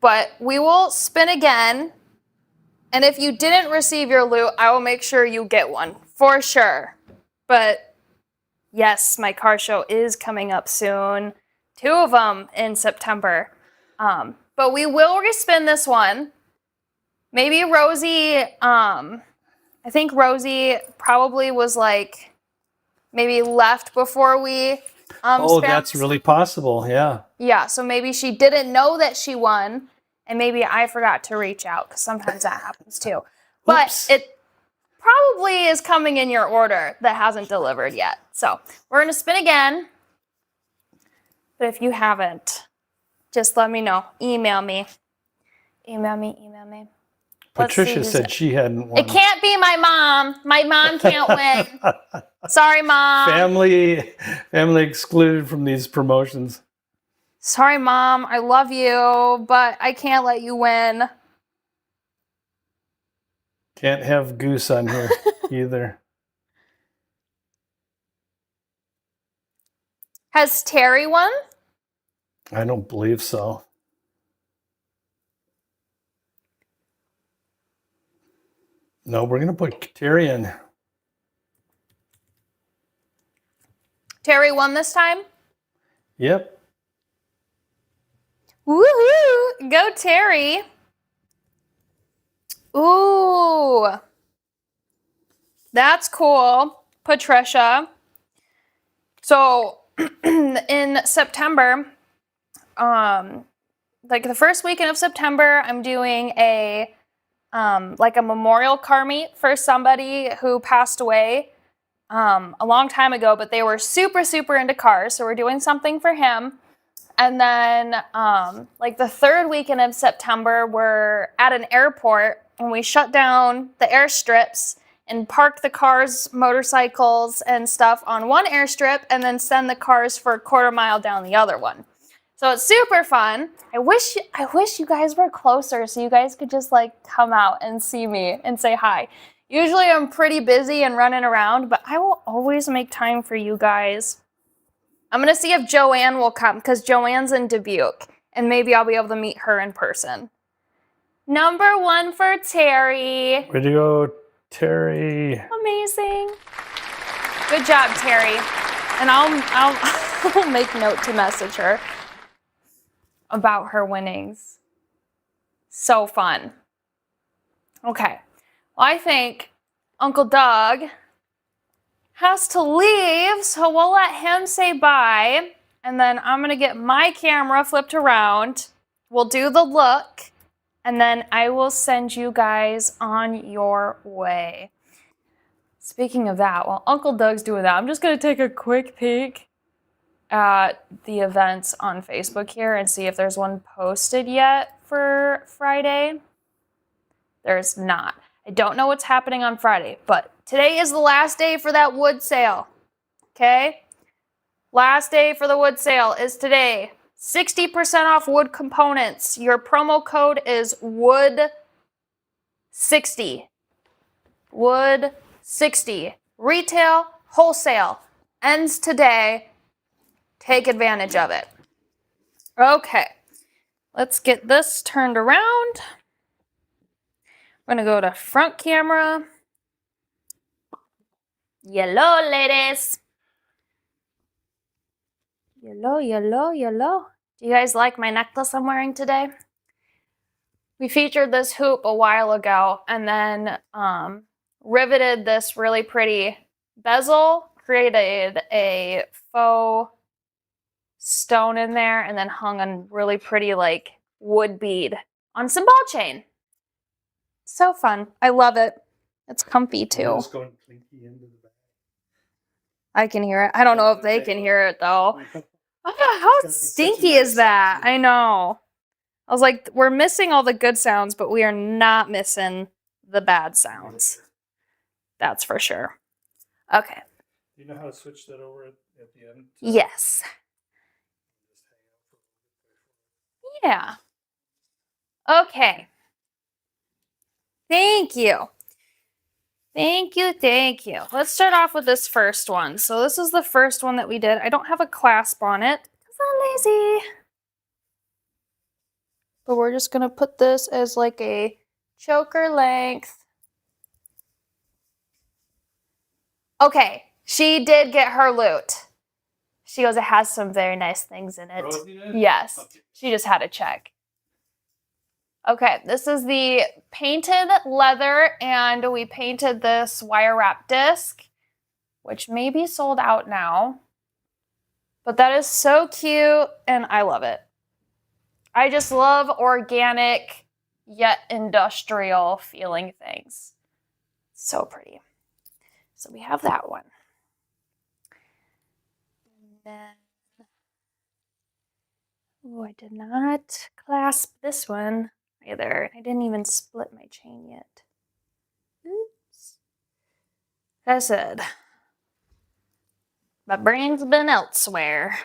But we will spin again. And if you didn't receive your loot, I will make sure you get one. For sure. But yes, my car show is coming up soon. 2 of them in September. But we will respin this one. Maybe Rosie, I think Rosie probably was like maybe left before we Oh, that's really possible. Yeah. Yeah, so maybe she didn't know that she won, and maybe I forgot to reach out, because sometimes that happens too. But Oops. it probably is coming in your order that hasn't delivered yet. So we're going to spin again. But if you haven't, just let me know. Email me. Email me. Patricia said she hadn't won. It can't be my mom. My mom can't win. Sorry, Mom. Family excluded from these promotions. Sorry, Mom. I love you, but I can't let you win. Can't have Goose on here either. Has Terry won? I don't believe so. No, we're going to put Terry in. Terry won this time? Yep. Woohoo! Go, Terry. Ooh. That's cool, Patricia. So, in September, like the first weekend of September, I'm doing a memorial car meet for somebody who passed away a long time ago, but they were super, super into cars. So we're doing something for him. And then the third weekend of September, we're at an airport and we shut down the airstrips and park the cars, motorcycles, and stuff on one airstrip and then send the cars for a quarter mile down the other one. So it's super fun. I wish you guys were closer so you guys could just come out and see me and say hi. Usually I'm pretty busy and running around, but I will always make time for you guys. I'm going to see if Joanne will come because Joanne's in Dubuque and maybe I'll be able to meet her in person. Number 1 for Terry. Way to go, Terry. Amazing. Good job, Terry. And I'll make note to message her about her winnings. So fun. Okay. Well, I think Uncle Doug has to leave, so we'll let him say bye. And then I'm going to get my camera flipped around. We'll do the look. And then I will send you guys on your way. Speaking of that, while Uncle Doug's doing that, I'm just going to take a quick peek at the events on Facebook here and see if there's one posted yet for Friday. There's not. I don't know what's happening on Friday, but today is the last day for that wood sale. Okay? Last day for the wood sale is today. 60% off wood components. Your promo code is WOOD60. WOOD60. Retail, wholesale. Ends today. Take advantage of it. Okay. Let's get this turned around. I'm going to go to front camera. Yellow, ladies. Yellow, yellow, yellow. Do you guys like my necklace I'm wearing today? We featured this hoop a while ago and then riveted this really pretty bezel, created a faux stone in there, and then hung a really pretty like wood bead on some ball chain. So fun. I love it. It's comfy too. It's going clinky into the bag. I can hear it. I don't know if they can hear it though. How stinky is that? I know. I was like, we're missing all the good sounds, but we are not missing the bad sounds. That's for sure. Okay. Do you know how to switch that over at the end? Yes. Yeah. Okay. Thank you. Thank you, thank you. Let's start off with this first one. So this is the first one that we did. I don't have a clasp on it because I'm lazy. But we're just going to put this as like a choker length. Okay, she did get her loot. She goes, it has some very nice things in it. Rosie did? Yes, Okay. she just had to check. Okay, this is the painted leather, and we painted this wire wrap disc, which may be sold out now. But that is so cute, and I love it. I just love organic, yet industrial feeling things. So pretty. So we have that one. And then, oh, I did not clasp this one either. I didn't even split my chain yet. Oops. Like I said, my brain's been elsewhere.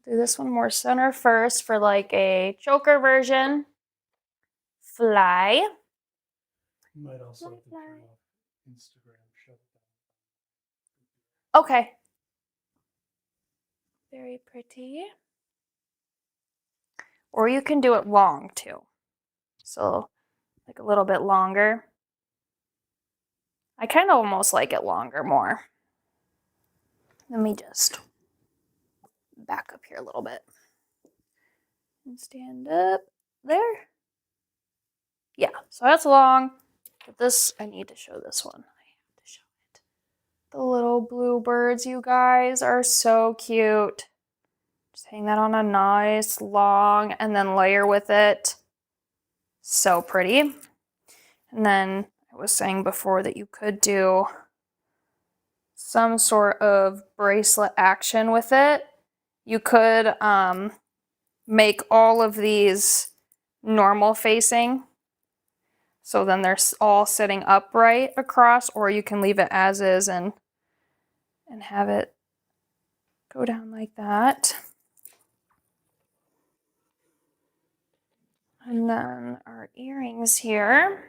Do this one more center first for like a choker version. Fly. You might also have to turn off Instagram. Shut it down. Okay. Very pretty. Or you can do it long too. So like a little bit longer. I kind of almost like it longer more. Let me just back up here a little bit. And stand up there. Yeah, so that's long. But this, I need to show this one. I have to show it. The little bluebirds, you guys, are so cute. Just hang that on a nice long and then layer with it. So pretty. And then I was saying before that you could do some sort of bracelet action with it. You could make all of these normal facing. So then they're all sitting upright across, or you can leave it as is and have it go down like that. And then our earrings here.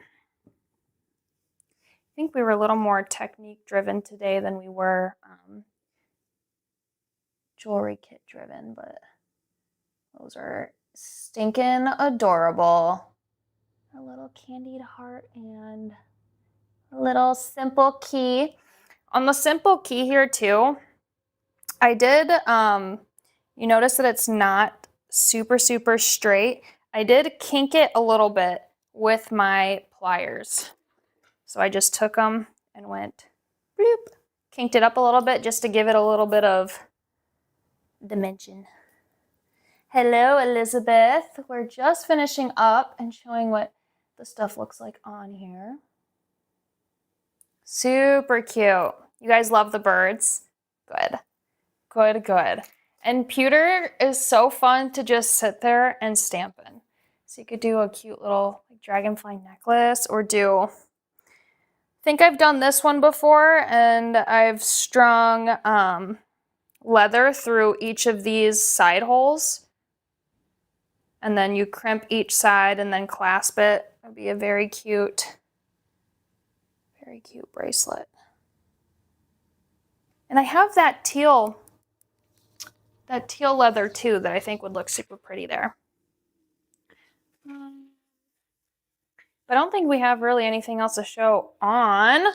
I think we were a little more technique driven today than we were jewelry kit driven, but those are stinking adorable. A little candied heart and a little simple key. On the simple key here too, I did, you notice that it's not super straight. I did kink it a little bit with my pliers. So I just took them and went bloop, kinked it up a little bit just to give it a little bit of dimension. Hello, Elizabeth. We're just finishing up and showing what the stuff looks like on here. Super cute. You guys love the birds? Good. Good, good. And pewter is so fun to just sit there and stamp in. So you could do a cute little dragonfly necklace or do, I think I've done this one before, and I've strung leather through each of these side holes. And then you crimp each side and then clasp it. It would be a very cute bracelet. And I have that teal leather too that I think would look super pretty there. But I don't think we have really anything else to show on.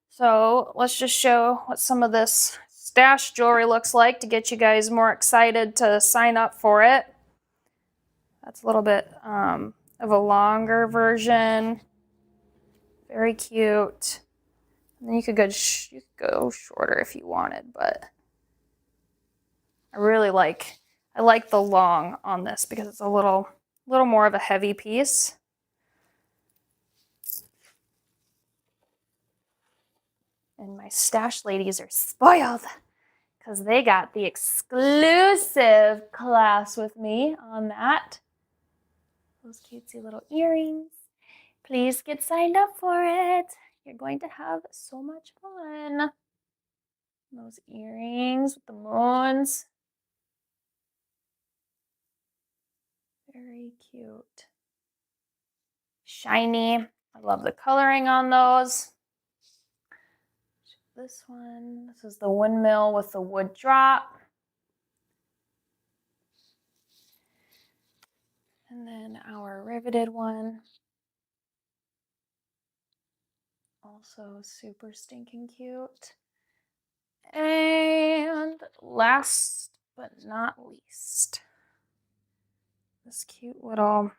So let's just show what some of this stash jewelry looks like to get you guys more excited to sign up for it. That's a little bit of a longer version. Very cute. And then you could go shorter if you wanted, but I like the long on this because it's a little more of a heavy piece. And my stash ladies are spoiled because they got the exclusive class with me on that. Those cutesy little earrings. Please get signed up for it. You're going to have so much fun. Those earrings with the moons. Very cute. Shiny. I love the coloring on those. This one. This is the windmill with the wood drop. And then our riveted one. Also super stinking cute. And last but not least, this cute little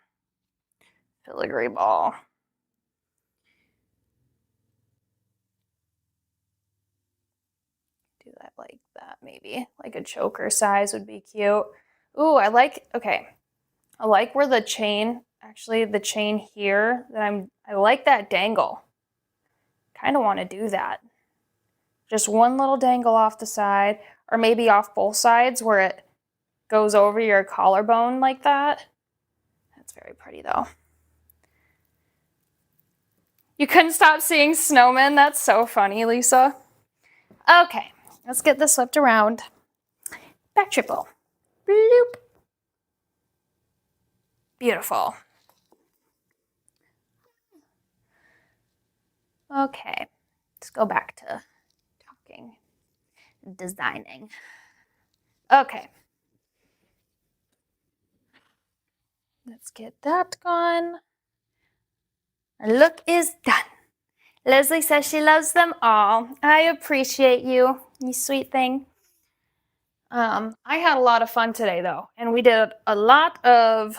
filigree ball. Do that like that, maybe. Like a choker size would be cute. Ooh, I like where the chain, actually the chain here, I like that dangle. Kind of want to do that. Just one little dangle off the side, or maybe off both sides where it goes over your collarbone like that. That's very pretty though. You couldn't stop seeing snowmen? That's so funny, Lisa. Okay, let's get this flipped around. Back triple. Bloop. Beautiful. Okay, let's go back to talking, designing. Okay. Let's get that gone. Our look is done. Leslie says she loves them all. I appreciate you, you sweet thing. I had a lot of fun today though, and we did a lot of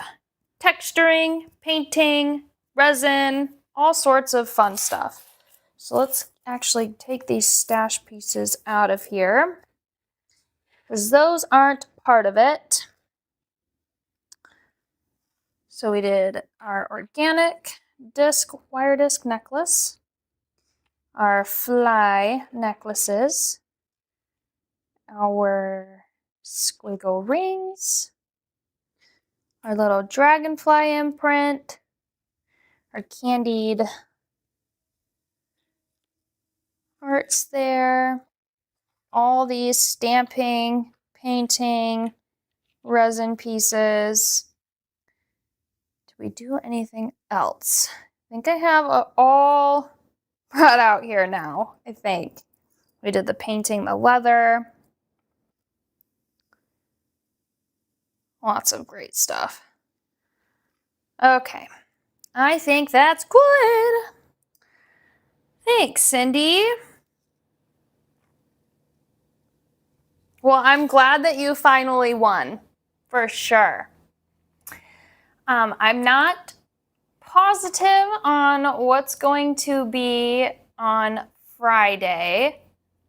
texturing, painting, resin, all sorts of fun stuff. So let's actually take these stash pieces out of here because those aren't part of it. So we did our organic wire disc necklace, our fly necklaces, our squiggle rings, our little dragonfly imprint, our candied hearts there, all these stamping, painting, resin pieces. Did we do anything else? I think I have it all brought out here now, I think. We did the painting, the leather. Lots of great stuff. Okay, I think that's good. Thanks, Cindy. Well, I'm glad that you finally won, for sure. I'm not positive on what's going to be on Friday,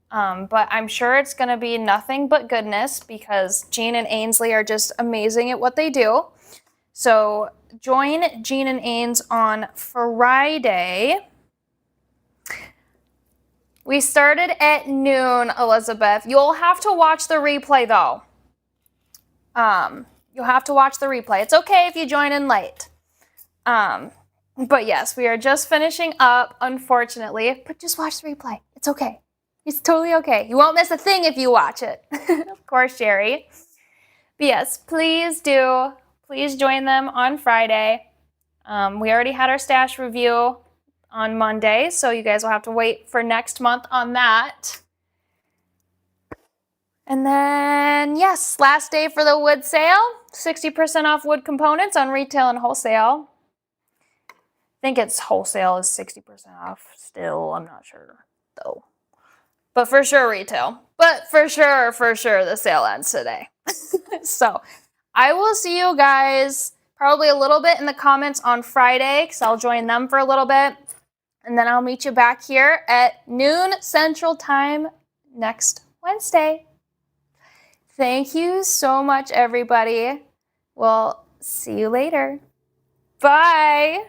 but I'm sure it's going to be nothing but goodness because Jean and Ainsley are just amazing at what they do. So join Jean and Ains on Friday. We started at noon, Elizabeth. You'll have to watch the replay, though. You'll have to watch the replay. It's okay if you join in late. But yes, we are just finishing up, unfortunately. But just watch the replay. It's okay. It's totally okay. You won't miss a thing if you watch it. Of course, Sherry. But yes, please do. Please join them on Friday. We already had our stash review on Monday, so you guys will have to wait for next month on that. And then, yes, last day for the wood sale. 60% off wood components on retail and wholesale. think it's wholesale is 60% off still. I'm not sure though. But for sure retail. But for sure the sale ends today. So I will see you guys probably a little bit in the comments on Friday because I'll join them for a little bit. And then I'll meet you back here at noon Central Time next Wednesday. Thank you so much, everybody. We'll see you later. Bye.